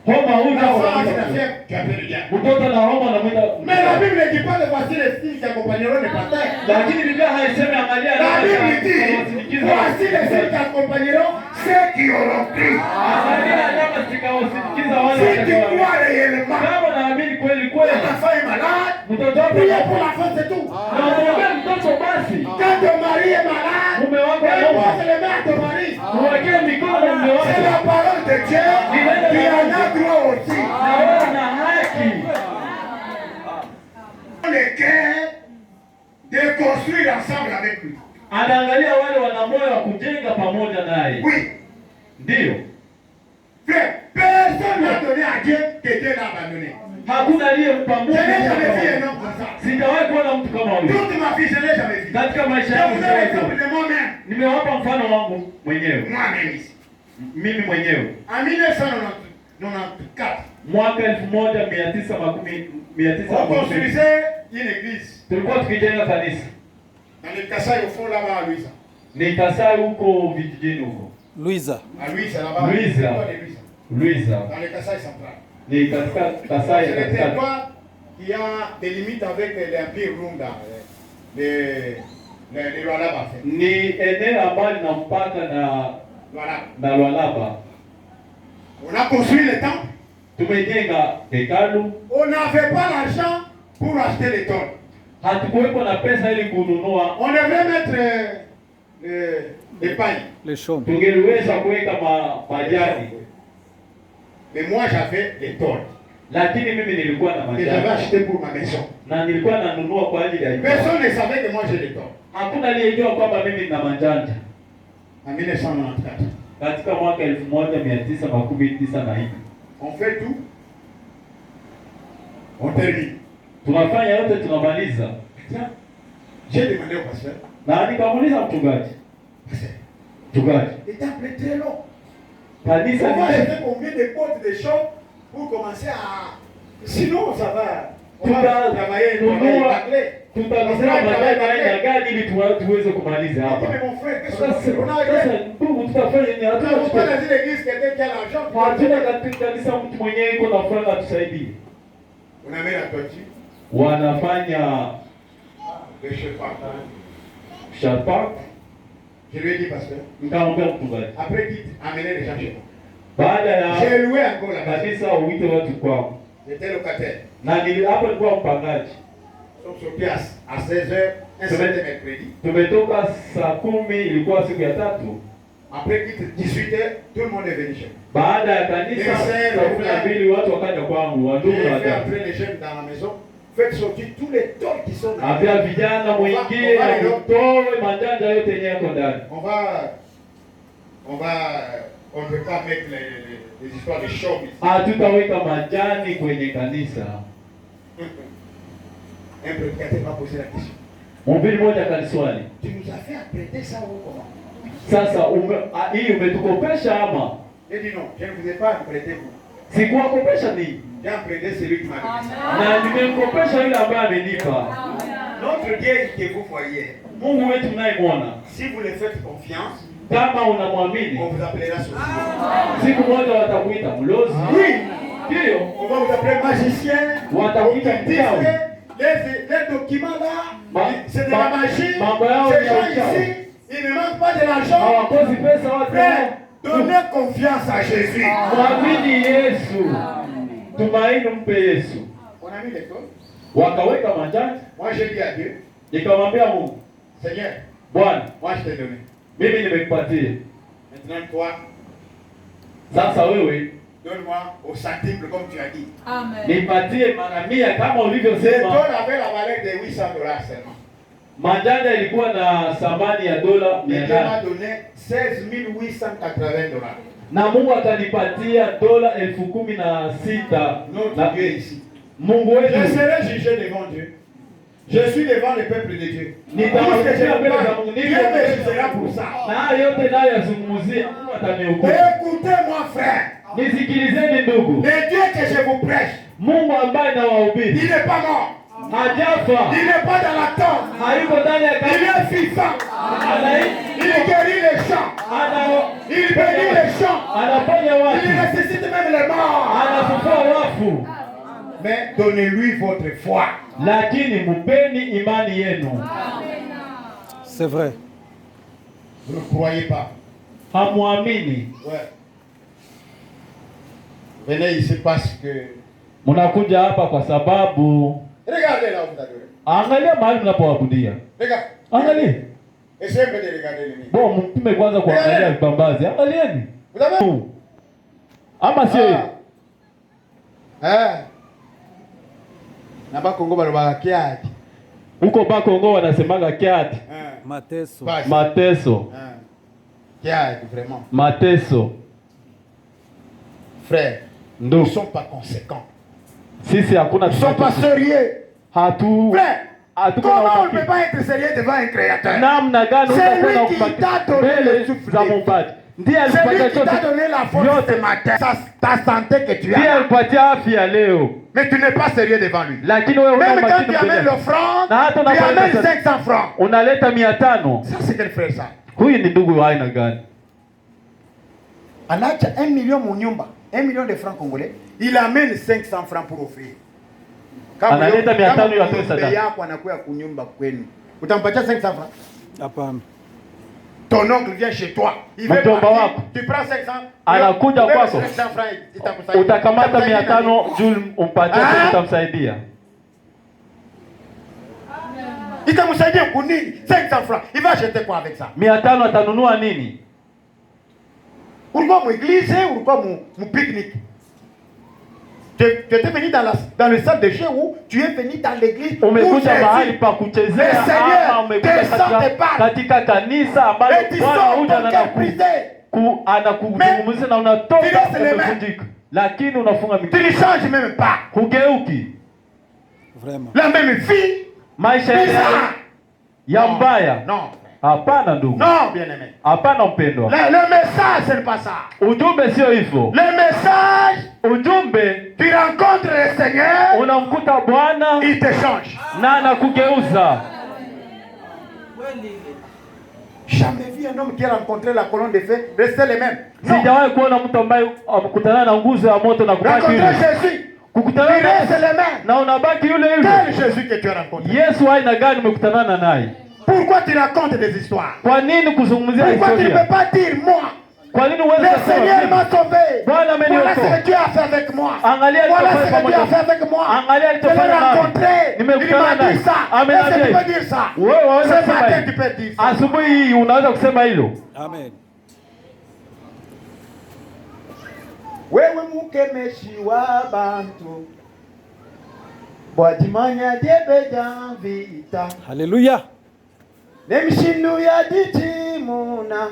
Homa huja La unamuita fièvre, tu appelles le diable. mtoto na homa unamuita. Mais la Bible ne dit pas de voici les signes qui accompagneront les pasteurs. Lakini Biblia haisemi angalia La Bible dit, voici les signes qui accompagneront ceux qui auront cru. Angalia alama zitakazosindikiza wale Si tu watakaoamini. crois réellement, Kama unaamini kweli kweli, ta femme est malade, mtoto wako priez pour la femme, c'est tout. na umwombee mtoto basi. Quand ton mari est malade, Mume wako impose anaumwa. les mains à ton mari. Mwekee mikono na mume C'est la wako. parole de Dieu, tu en as droit aussi. Na wewe una haki. Le cœur de construire ensemble avec lui. Anaangalia wale wana moyo wa kujenga pamoja naye. Oui. Ndio. Frère, personne n'a donné à Dieu que Dieu l'a Hakuna aliyempa Mungu. Je n'ai jamais vu un homme comme ça. Sijawahi kuona mtu kama huyo. Toute ma vie, je n'ai jamais vu. Katika maisha Je yangu vous donne l'exemple de moi-même. nimewapa mfano wangu mwenyewe. Moi-même ici. Mimi mwenyewe. En 1994. Mwaka 1900 On construisait une église. tulikuwa tukijenga kanisa. Dans le Kassai au fond là-bas à Louisa. Ni Kasai huko vijijini huko. Louisa. À Louisa là-bas. Louisa. Louisa. Dans le Kassai central. Ni katika Kasai C'est le katika. territoire qui a des limites avec l'Empire Runda. Les Lualaba. Ni eneo ambalo linampaka na Lualaba. On a construit le temple. Tumejenga hekalu. On n'avait pas l'argent pour acheter les tôles. Hatukuwepo na pesa ili kununua. On devait mettre les pailles. Les chaumes. Tungeliweza kuweka majani. Mais moi j'avais des tôles. Lakini mimi nilikuwa na Que j'avais majani. acheté pour ma maison. Na nilikuwa nanunua kwa ajili ya nyumba. Personne ne savait que moi j'ai des tôles. Hakuna aliyejua kwamba mimi nina manjanja. En 1994. Katika mwaka 1994. On fait tout. On termine. Tunafanya yote tunamaliza. J'ai demandé au pasteur. Na nikamuuliza mchungaji. Mchungaji. Le temple est très long. Kanisa On va ni acheter combien de potes de chaumes pour commencer à... Sinon ça va. On va travailler bâclé. Tutanunua majani aina gani ili tuweze kumaliza hapa. Mais mon frère, qu'est-ce qu'on Sasa fait? On a ndugu, tutafanya nini? on n'a pas dans une église quelqu'un qui a l'argent. Hatuna katika kanisa mtu mwenyewe iko na franga atusaidie. On amène la toiture. Wanafanya Le cheval. shapa. Je lui ai dit, pasteur. Nikamwambia mchungaji. Après qu'il amenait les gens chez moi. Baada ya J'ai loué encore la maison. kanisa uite watu kwangu. J'étais locataire. Na hapo nilikuwa mpangaji. Nous sommes sortis à 16h, un samedi mercredi. Tumetoka saa 10 ilikuwa siku ya tatu. Après 18h, tout le monde est venu chez moi. Baada ya kanisa saa 12 watu wakaja kwangu, wandugu na J'ai fait wadada. entrer les jeunes dans la maison. Faites sortir tous les tôles qui sont dans la Ambia maison. vijana mwingie na mtoe manjanja yote yenye yako ndani. On ne peut pas mettre les histoires de chaumes ici. Hatutaweka majani kwenye kanisa. Un prédicateur m'a posé la question. Mhubiri mmoja akaniswali. Tu nous as fait apprêter ça ou comment? Sasa hii umetukopesha ama? J'ai dit non, je ne vous ai pas apprêté vous. Sikuwakopesha nini? J'ai apprêté celui qui m'a donné ça. Na nimemkopesha yule ambaye amenipa. Notre Dieu que vous voyez, Mungu wetu mnayemwona. si vous le faites confiance, Kama unamwamini, on vous appellera sorcier. siku moja watakuita mlozi. Oui, Ndio. on va vous appeler magicien, Watakuita mchawi. les documents là, c'est de la magie. Mambo yao Ces ni ya gens uchawi. ici, ils ne manquent pas de l'argent. Hawakosi pesa watu. Frère, donnez confiance à Jésus. Mwamini Yesu. Tumaini mpe Yesu. On a mis l'école. Wakaweka manjanja. Moi j'ai dit à Dieu, Nikamwambia Mungu, Seigneur, Bwana, moi je t'ai donné. mimi nimekupatia. Maintenant toi, Sasa wewe donne-moi au centuple comme tu as dit. Amen. nipatie mara 100 kama L'école ulivyosema. avait la valeur de $800 seulement. Manjanja ilikuwa na thamani ya dola Mais Dieu m'a 800. donné $16,880. Na Mungu akanipatia dola 16,000 Notre na Dieu est ici. Mungu Je wetu serai jugé devant Dieu. Je suis devant le peuple de Dieu. Tout ce que je nitawaambia mbele za parle, Mungu. Dieu me jugera pour ça. Na haya yote nayo yazungumzia, Mungu atanihukumu. Écoutez-moi, frère. Nisikilizeni ndugu. Le Dieu que je vous prêche, Mungu ambaye nawahubiri il n'est pas mort. hajafa, Il n'est pas dans la tombe. hayuko ndani ya Il kanisa. est vivant. Anaishi, Il guérit les gens. Il bénit les gens. anafanya Il watu, ressuscite même les morts. anafufua wafu. Mais donnez-lui votre foi. Lakini mpeni imani yenu. C'est vrai. Vous ne croyez pas. Hamwamini. Ouais. Venez ici parce que... Mnakuja hapa kwa sababu, Regardez là où vous adorez. angalia mahali mnapoabudia. Regarde. Angalia. Essayez de regarder les miens. Bon, mpime kwanza kuangalia vipambazi. Angalieni. Vous avez... Ama sio? Naba Kongo balobaka kiadi. Huko Bakongo wanasemaga kiati. Mateso. Mateso. Kiadi, vraiment. Mateso. Frère, nous ne Ndugu, sommes pas conséquents. Sisi hakuna Ils sont pas sérieux. Frère, comment on ne peut pas être sérieux devant un créateur? C'est lui qui t'a donné le souffle. C'est lui qui t'a donné la force ce matin. Ta santé que tu as. Mais tu n'es pas sérieux devant lui. Même quand tu amènes l'offrande, tu amènes 500 francs. Ça c'est quel frère ça? Anacha 1 million munyumba, 1 million de francs congolais, il amène 500 francs pour offrir. Kama yako anakuya kunyumba kwenu, utampatia 500 francs? Hapana. Ton oncle vient chez toi, il veut partir, tu prends 500, anakuja kwako, 500 francs itakusaidia. Utakamata 500 juu umpatie utamsaidia. Itakusaidia kunini? 500 francs, il va acheter quoi avec ça? 500 atanunua nini? Pourquoi mon église ou pourquoi mon pique-nique? Tu étais venu dans le salle de jeu où tu es venu dans l'église. Umekuja mahali pa kuchezea ama umekuja katika kanisa ambalo Bwana anakuzungumzia na unatoka umevunjika. Lakini unafunga mikono. Tu ne changes même pas. Hugeuki. Vraiment. La même vie. Maisha ya mbaya. Non. Hapana ndugu. Non, bien-aimé. Hapana mpendwa. Le message c'est pas ça. Ujumbe sio hivyo. Le message, ujumbe, tu rencontres le Seigneur, unamkuta Bwana, il te change. Na anakugeuza. Jamais vu un homme qui a rencontré la colonne de feu rester le même. Sijawahi kuona mtu ambaye amekutana na nguzo ya moto na kubaki yule. Jésus. Kukutana na unabaki yule yule. Quel Jésus que tu as rencontré? Yesu aina gani umekutana naye? Pourquoi tu racontes des histoires? Kwa nini kuzungumzia historia? Pourquoi tu ne peux pas dire moi? Kwa nini uweze kusema le Seigneur m'a sauvé? Bwana ameniokoa. Voilà ce que Dieu a fait avec moi. Angalia voilà ce que Dieu a fait avec moi. Angalia alichofanya nami. Nimekutana naye. Est-ce que tu peux dire ça? Wewe waweza kusema hivi. Tu peux dire ça. Asubuhi hii unaweza kusema hilo. Amen. Wewe mukemeshi wa bantu. Bwajimanya jebe janvita. Hallelujah. Nemshindu ya ditimuna.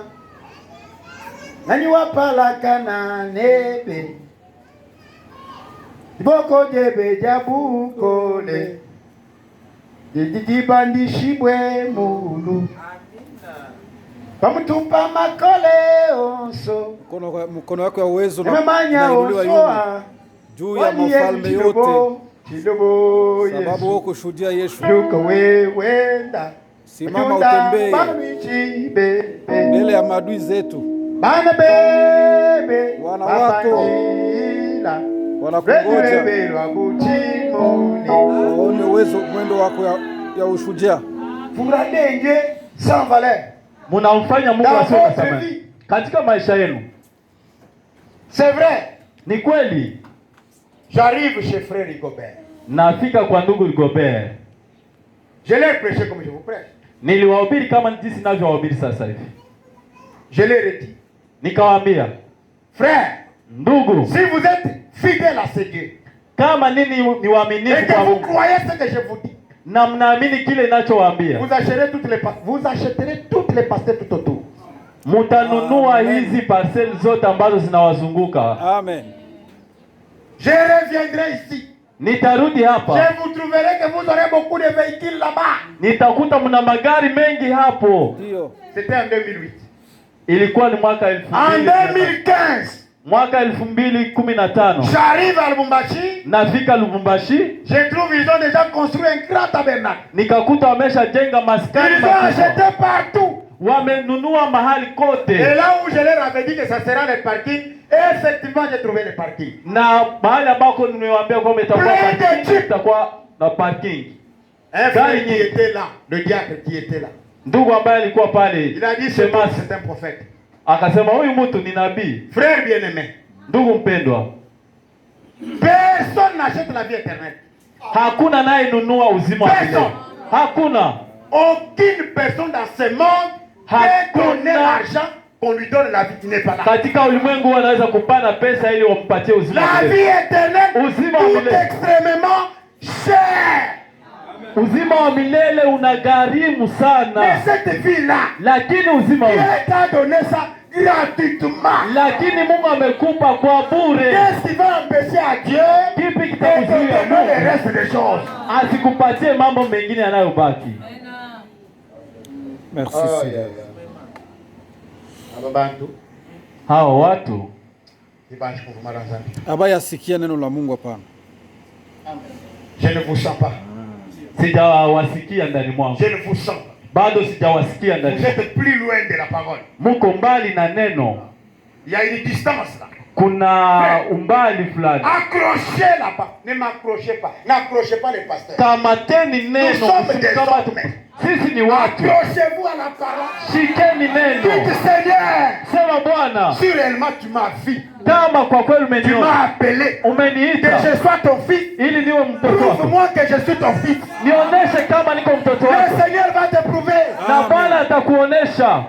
Nani wapalaka na nebe. Boko jebe jabukole. Jijibandishibwe mulu. Pamutupa makole onso. Mkono wako ya uwezo na inuliwa juu ya mafalme yote. Sababu wewe kushuhudia Yesu. Yuko wenda. Simama utembee mbele ya maadui zetu. Bana bebe wana wako wanakungoja waone uwezo mwendo wako ya ushujaa. Furadenge sans valeur. Mnamfanya Mungu asiwe na thamani katika maisha yenu. C'est vrai. Ni kweli. J'arrive chez frère Rigobert. Nafika kwa ndugu Rigobert. Je l'ai prêché comme je vous prêche. Niliwahubiri kama jinsi ninavyowaambia sasa hivi. Je l'ai redit. Nikawaambia, frère, ndugu, si vous êtes fidèle à ce Dieu, kama nini ni waaminifu kwa Mungu, vous croyez ce que je vous dis, na mnaamini kile ninachowaambia, vous acheterez toutes les parcelles tout autour. Mutanunua hizi parcelles zote ambazo zinawazunguka. Amen. Je reviendrai ici. Nitarudi hapa. Je vous trouverai que vous aurez beaucoup de véhicules là-bas. Nitakuta mna magari mengi hapo. Ndio. C'était en 2008. Ilikuwa ni mwaka 2015. En 2015. Mwaka 2015. J'arrive à Lubumbashi. Nafika Lubumbashi. Je trouve ils ont déjà construit un grand tabernacle. Nikakuta wameshajenga maskani. Ils ont acheté partout. Wamenunua mahali kote. Et là où je leur avais dit que ça sera le parking, effectivement j'ai trouvé le parking. Na mahali ambako nimewaambia kwamba itakuwa na parking. Un frère qui était là, le diacre qui était là. Ndugu ambaye alikuwa pale. Il a dit c'est un prophète. Akasema huyu mtu ni nabii. Frère bien-aimé. Ndugu mpendwa. Personne n'achète la vie éternelle. Hakuna naye nunua uzima wa milele. Hakuna. Aucune personne dans ce monde peut donner l'argent qu'on lui donne la vie qui n'est pas là. Katika ulimwengu wanaweza kupana pesa ili wampatie uzima wa milele. La vie éternelle uzima wa milele est extrêmement cher. Uzima wa milele unagharimu sana. Mais cette vie là, lakini uzima Dieu t'a donné ça gratuitement. Lakini Mungu amekupa kwa bure. Qu'est-ce qui va empêcher à Dieu Kipi kitakuzuia le reste des choses? Asikupatie mambo mengine yanayobaki? Merci Seigneur. Hao watu abayasikia neno la Mungu hapana. Je ne vous sens pas. Sijawasikia ndani mwangu. Je ne vous sens pas. Bado sijawasikia ndani. Vous êtes plus loin de la parole. Muko mbali na neno. Il y a une distance là. Kuna umbali fulani. Accrochez là-bas. Ne m'accrochez pas. N'accrochez pas les pasteurs. Kamateni neno. Nous sommes des hommes. Sisi ni watu. Accrochez-vous à la parole. Shikeni neno. Dites Seigneur. Sema Bwana. Si réellement tu m'as vu. Kama kwa kweli Tu umeniona. m'as appelé. Umeniita. Que je sois ton fils. Ili niwe mtoto wako. Prouve-moi que je suis ton fils. Nionyeshe kama niko mtoto wako. Le Seigneur va te prouver. Na Bwana atakuonesha.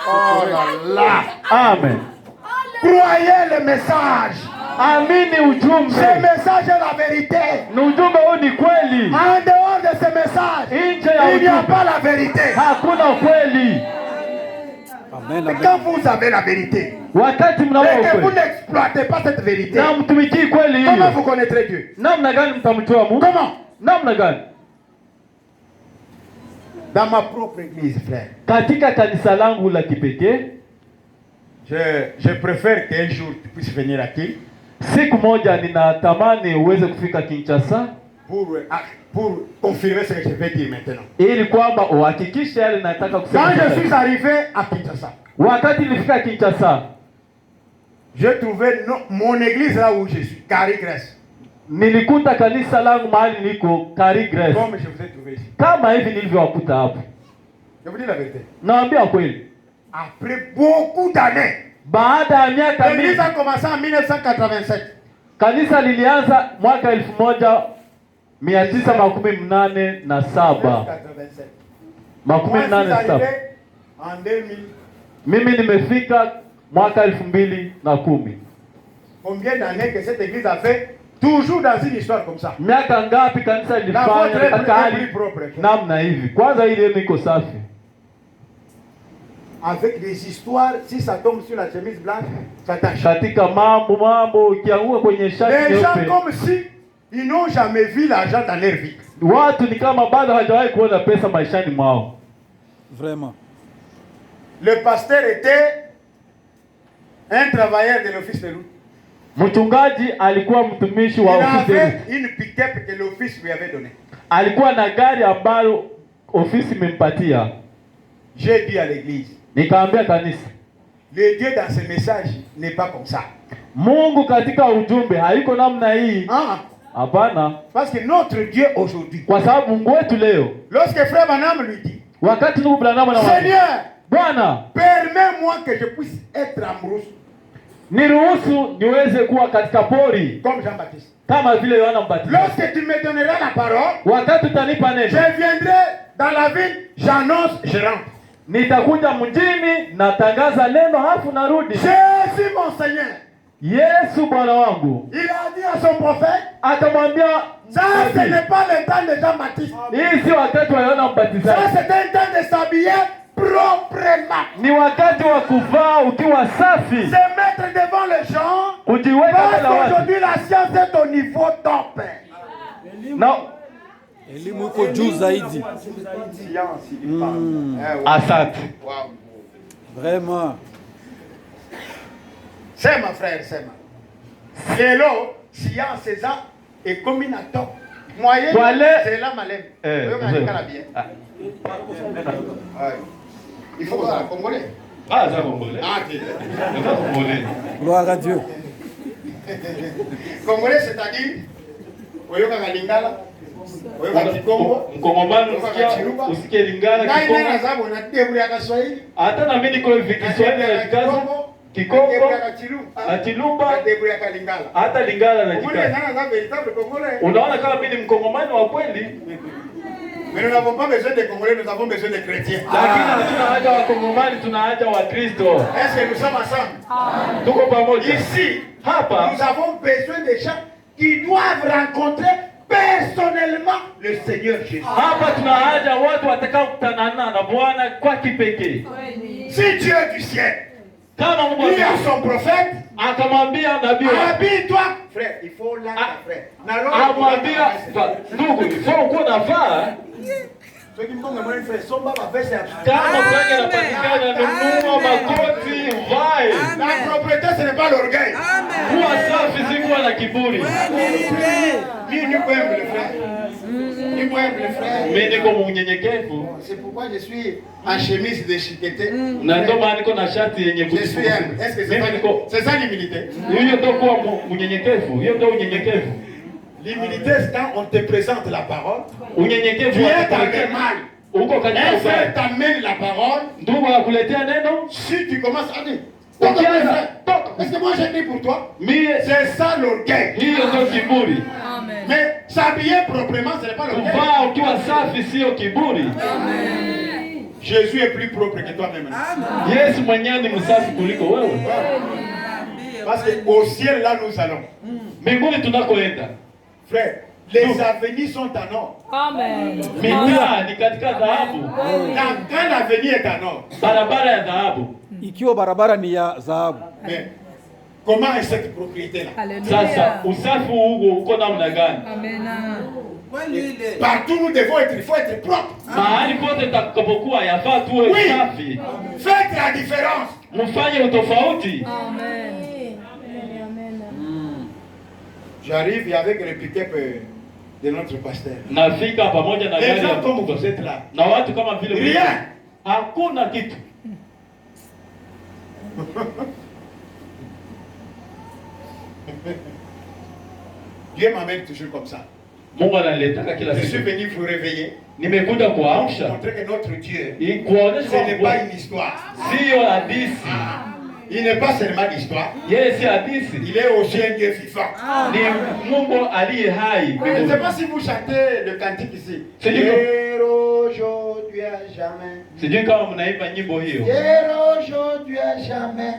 Oh là là. Amen. Croyez le message. Amini ujumbe. Ce message est la vérité. Ni ujumbe huu ni kweli. En dehors de ce message, il n'y a pas la vérité. Hakuna kweli. Amen, amen. Quand vous avez la vérité, Wakati et mnaona que vous kweli n'exploitez pas cette vérité, na mtumikii kweli comment hiyo, vous connaîtrez Dieu? namna gani mtamjua Mungu? Comment? Namna gani? Dans ma propre église, frère, Katika kanisa langu la kipekee, je préfère qu'un jour tu puisses venir à Kinshasa siku moja ninatamani uweze kufika Kinshasa pour confirmer ce que je vais dire maintenant. ili kwamba uhakikishe yale nataka kusema. Quand je suis arrivé à Kinshasa, wakati nilifika Kinshasa, j'ai trouvé mon église là où je suis, Carrie Grèce. Nilikuta kanisa langu mahali niko Carrie Grèce. Comme je vous ai trouvé ici. Kama hivi nilivyowakuta hapo. Je vous dis la vérité. Naambia kweli. Après beaucoup d'années. Baada ya miaka mingi. L'église a commencé en 1987. Kanisa lilianza mwaka 1987. Makumi mnane na saba. En 2000. Mimi nimefika mwaka 2010. Combien d'années que cette église a fait toujours dans une histoire comme ça? Miaka ngapi kanisa lilifanya katika hali namna hivi? Kwanza ile iko safi. Avec des histoires, si ça tombe sur la chemise blanche, ça tâche. Katika mambo ukianguka kwenye shati nyeupe. Les gens nyeupe. comme si ils n'ont jamais vu l'argent dans leur vie. Watu ni kama bado hawajawahi kuona pesa maishani mwao. Vraiment. Le pasteur était un travailleur de l'office de route. Mchungaji alikuwa mtumishi wa ofisi. Il avait une pick-up que l'office lui avait donnée. Alikuwa na gari ambalo ofisi imempatia. J'ai dit à l'église. Nikaambia kanisa. Le Dieu dans ce message n'est pas comme ça. Mungu katika ujumbe haiko namna hii. Hapana. Parce que notre Dieu aujourd'hui. Kwa sababu Mungu wetu leo. Lorsque frère Branham lui dit. Wakati ndugu Branham anamwambia. Seigneur, Bwana, permets-moi que je puisse être en brousse. Niruhusu niweze kuwa katika pori. Comme Jean-Baptiste. Kama vile Yohana Mbatizaji. Lorsque tu me donneras la parole. Wakati utanipa neno. Je viendrai dans la ville, j'annonce, je rentre. Nitakuja mjini, natangaza neno halafu narudi. Jésus mon Seigneur. Yesu Bwana wangu. Il a dit à son prophète. Akamwambia, ça ce n'est pas le temps de Jean-Baptiste. Hii si wakati wa Yohana Mbatizaji. Ça c'est un temps de s'habiller proprement. Ni wakati wa kuvaa ukiwa safi. Se mettre devant les gens. Kujiweka mbele ya watu. Aujourd'hui la science est au niveau top. No. Elimu iko juu zaidi. Asante. Vraiment. Sema frère, sema. Lelo science eza et combinato. Moyen c'est la malem. Oyo kanikala bien. Il faut ça congolais. Ah, ça congolais. Ah, OK. Congolais. Gloire à Dieu. Congolais c'est-à-dire oyo kalingala. Oyo kakikongo. Mkongomani usikie Lingala Kikongo. Ngai nazabu na debuli ya Kiswahili. Hata na mimi niko hivi Kiswahili na Kikaza. Kikongo, Achilumba, hata Lingala na Kikaza. Unaona kama mimi ni Mkongomani wa kweli? Mais nous n'avons pas besoin de Congolais, nous avons besoin de chrétiens. Lakini hatuna haja wa Kongomani, tuna haja wa Kristo. Est-ce que nous sommes ensemble? Tuko pamoja. Ici, hapa, nous avons besoin de gens qui doivent rencontrer personnellement le Seigneur Jésus. Hapa tuna haja watu watakao kukutana na Bwana kwa kipekee. Si Dieu du ciel Kama Mungu dit à son prophète, akamwambia nabii, habille-toi, frère, il faut là, frère. Amwambia ndugu, sio uko nafaa kama kwenye napatikana nunua makoti vai. La propriété ce n'est pas l'orgueil. Kuwa safi si kuwa na kiburi. Mimi niko mnyenyekevu. C'est pourquoi je suis en chemise déchiquetée. Na ndio maana niko na shati yenye Je suis est-ce que c'est ça l'humilité? Hiyo ndio kuwa mnyenyekevu. Hiyo ndio unyenyekevu. L'humilité c'est quand on te présente la parole. Unyenyekevu tu es dans mal. Uko katika ubaya. T'amène la parole. Ndugu akuletea neno. Si tu commences à dire, est-ce que moi j'ai dit pour toi? C'est ça l'orgueil. Hiyo ndio kiburi. Amen. Mais s'habiller proprement, ce n'est pas l'orgueil. Kuvaa ukiwa safi sio kiburi. Amen. Jésus est plus propre que toi-même. Yesu mwenyewe ni msafi kuliko wewe. Parce que au ciel là nous allons. Mbinguni tunakoenda. Frère, les avenirs sont en or. Amen. Mitaa ni katika dhahabu. Quand l'avenir est en or. Barabara ya dhahabu. Ikiwa barabara ni ya dhahabu. Mais comment est cette propriété là? Sasa usafi huo uko namna gani? Amen. Partout nous devons être, il faut être propre. Mahali pote takapokuwa yafaa tuwe safi. Faites la différence. Mfanye utofauti. Amen. J'arrive avec le pick-up de notre pasteur. Nafika pamoja na Les gari gens comme vous êtes là. na watu kama vile Rien. Hakuna kitu. Dieu m'amène toujours comme ça. Mungu analetaka kila Je suis siku. venu vous réveiller. Nimekuja kuamsha. Montrer que notre Dieu, Kuonesha ce n'est pas kwamba une histoire. sio hadithi. Il n'est pas seulement l'histoire. Yeye si hadithi. Il est aussi un Dieu vivant. Ni Mungu aliye hai. Je ne sais pas si vous chantez le cantique ici. C'est du Hier, aujourd'hui, à jamais. Sijui kama mnaimba nyimbo hiyo. Hier, aujourd'hui, à jamais.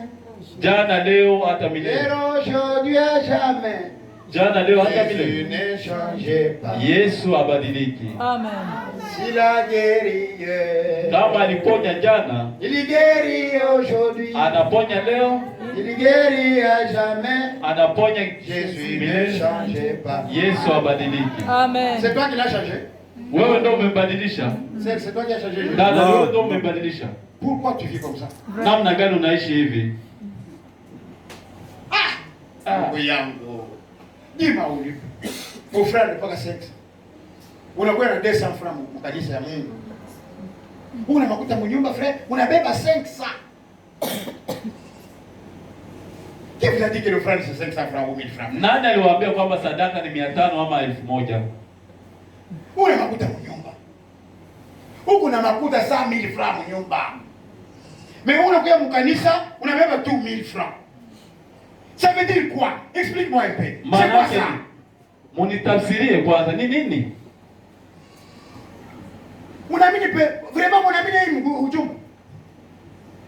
Jana, leo, hata milele. Hier, aujourd'hui, à jamais. Jana, leo, hata Jésus milele. ne change pas. Yesu abadiliki. Amen. S'il a guéri hier, Kama aliponya jana, il guérit aujourd'hui. anaponya leo, Il guérit à jamais. anaponya Jésus ne milele. change pas. Yesu abadiliki. Amen. C'est toi qui l'as changé. Wewe ndio umebadilisha. C'est toi qui as changé. Dada, wewe ndio umebadilisha. Pourquoi tu vis comme ça? Namna gani unaishi hivi? Ndugu yangu, Dima ulipo. Mon frère n'est pas qu'à 5. Unakuwa na 200 francs mkanisa ya Mungu. Una makuta mnyumba frère, unabeba 500. Qui vous a dit que le frère c'est 500 francs ou 1000 francs? Nani aliwaambia kwamba sadaka ni 500 ama 1000? Una makuta mnyumba. Huku na makuta 100,000 francs mnyumba. Mais unakuwa mkanisa, unabeba 2000 francs. Ça veut dire quoi? Explique-moi un peu. C'est quoi ça? Munitafsirie kwanza ni nini? Unaamini vraiment unaamini hii ujumbe?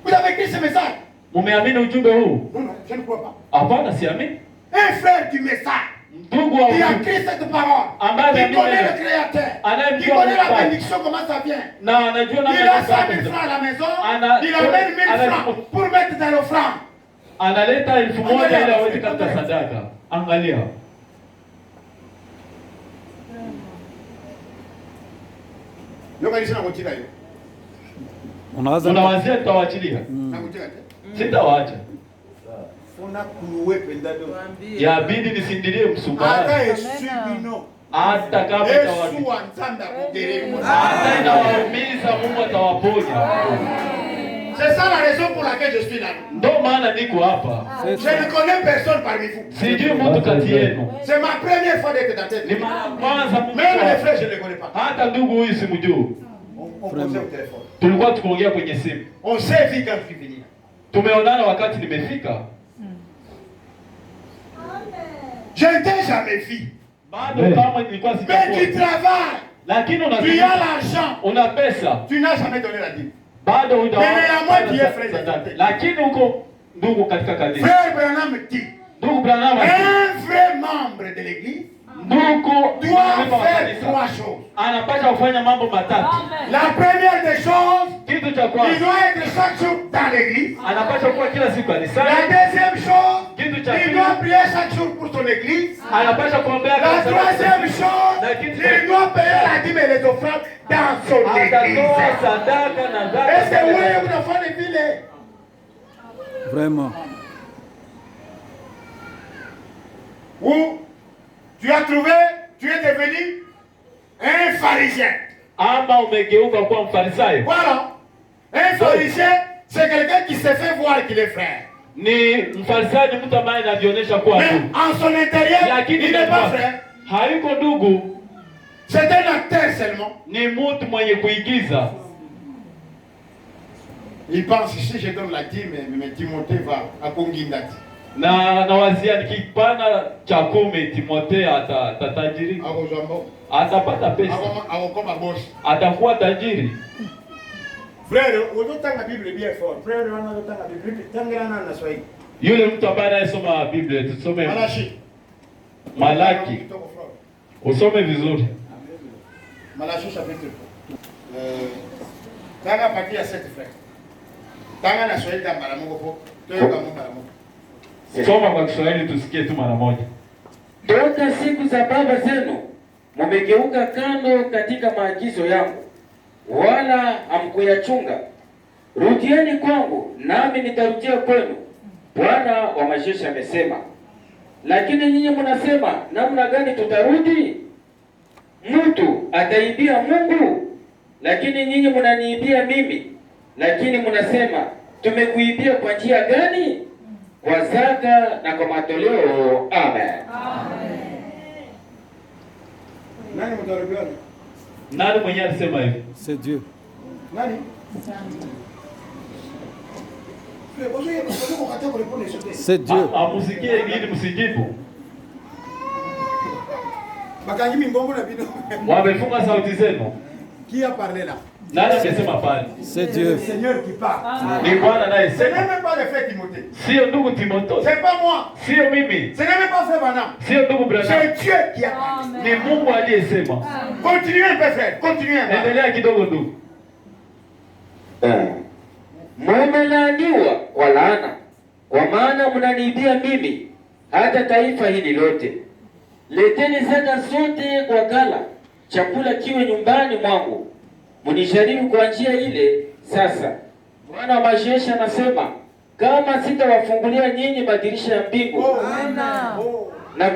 Vous avez écrit ce message? Mumeamini ujumbe huu? Non, non, je ne crois pas. Hapana, siamini. Un frère du message Ndugu wa qui a écrit cette parole, qui connaît le Créateur, qui connaît la bénédiction, comment ça vient. Na anajua namna Il a 100 000 francs à la maison, il amène 1000 francs pour mettre dans l'offrande. Analeta 1000 ili aweze katika sadaka. Angalia. Unawazia tutawaachilia. Sitawaacha. Yabidi nisindilie msumari. Hata kama hata inawaumiza, Mungu atawaponya. C'est ça la raison pour laquelle je suis là. Ndio maana niko hapa. Je ne connais personne parmi vous. Sijui mtu kati yenu. C'est ma première fois d'être dans cette Ni kwanza Mungu. Même les frères je ne les connais pas. Hata ndugu huyu simjui. On causait au téléphone. Tulikuwa tukiongea kwenye simu. On s'est vu quand tu venir. Tumeonana wakati nimefika. Je ne t'ai jamais vu. Bado kama nilikuwa Mais tu sijakuwa. travailles. Lakini Tu as l'argent. una pesa. Tu n'as jamais donné la dîme. Bado lakini huko ndugu katika kanisa. Frère Branham dit. Ndugu Branham, un vrai membre de l'église doit faire 3 choses. Anapaswa kufanya mambo matatu. La première des choses, Kitu Kitu cha kwanza, il doit être chaque jour dans l'église. Anapaswa kuwa kila siku kanisani. La deuxième chose, Kitu cha il pili, doit prier chaque jour pour son église. anapaswa kuombea La kanisa. troisième chose, il doit payer la dîme et les offrandes dans son Atatoa église. sadaka na Est-ce que vous zaka. unafanya vile? Vraiment. Ou tu as trouvé, tu es devenu un pharisien. Ama umegeuka kuwa mfarisayo. Voilà. Un pharisien, c'est quelqu'un qui se fait voir qu'il est frère. Ni mfarisayo ni mtu ambaye anajionyesha kuwa Mais ndugu. en son intérieur, Lakini il n'est pas frère. hayuko ndugu, C'est un acteur seulement. ni mtu mwenye kuigiza. Il pense, si je donne la dîme, mais Timothée va à Kongindati. Na nawazia nikipana cha 10 Timotheo atatajiri. Ako jambo. Atapata pesa. Ako comme un boss. Atakuwa tajiri. Frère, on la Bible bien fort. Frère, on la Bible. Tangana na Swahili. Yule mtu ambaye anayesoma Biblia tusome Malaki. Usome vizuri. Malaki chapitre. Tanga patia 7 frère. Tanga na Swahili kama mara moja po. Toyo kama mara moja. Soma kwa Kiswahili tusikie tu mara moja. Toka siku za baba zenu mumegeuka kando katika maagizo yangu, wala hamkuyachunga. Rudieni kwangu, nami nitarudia kwenu, Bwana wa majeshi amesema. Lakini nyinyi mnasema, namna gani tutarudi? Mtu ataibia Mungu? Lakini nyinyi mnaniibia mimi. Lakini mnasema, tumekuibia kwa njia gani? Kwa zaka na kwa matoleo. Amen. Nani mtaribia? Nani mwenye alisema hivi? C'est Dieu. Nani? C'est Dieu. Amusikie ili msijibu. Bakangi mingongo na bino. Wamefunga sauti zenu. Qui a parlé là? Nani amesema pale? C'est Dieu. Le Seigneur qui parle. Ni Bwana naye Ce n'est sema. même pas le frère Timothée. Sio ndugu Timotheo. C'est pas moi. Sio mimi. Ce n'est même pas frère Branham. Sio ndugu Branham. C'est Dieu qui a parlé. Ni Mungu aliyesema. Continuez un peu frère. Continuez un peu. Endelea kidogo ndugu. Mumelaaniwa kwa laana, kwa maana mnaniibia mimi, hata taifa hili lote. Leteni zaka zote kwa ghala, chakula kiwe nyumbani mwangu. Mnijaribu kwa njia ile. Sasa Bwana wa majeshi anasema, kama sitawafungulia nyinyi madirisha ya mbingu na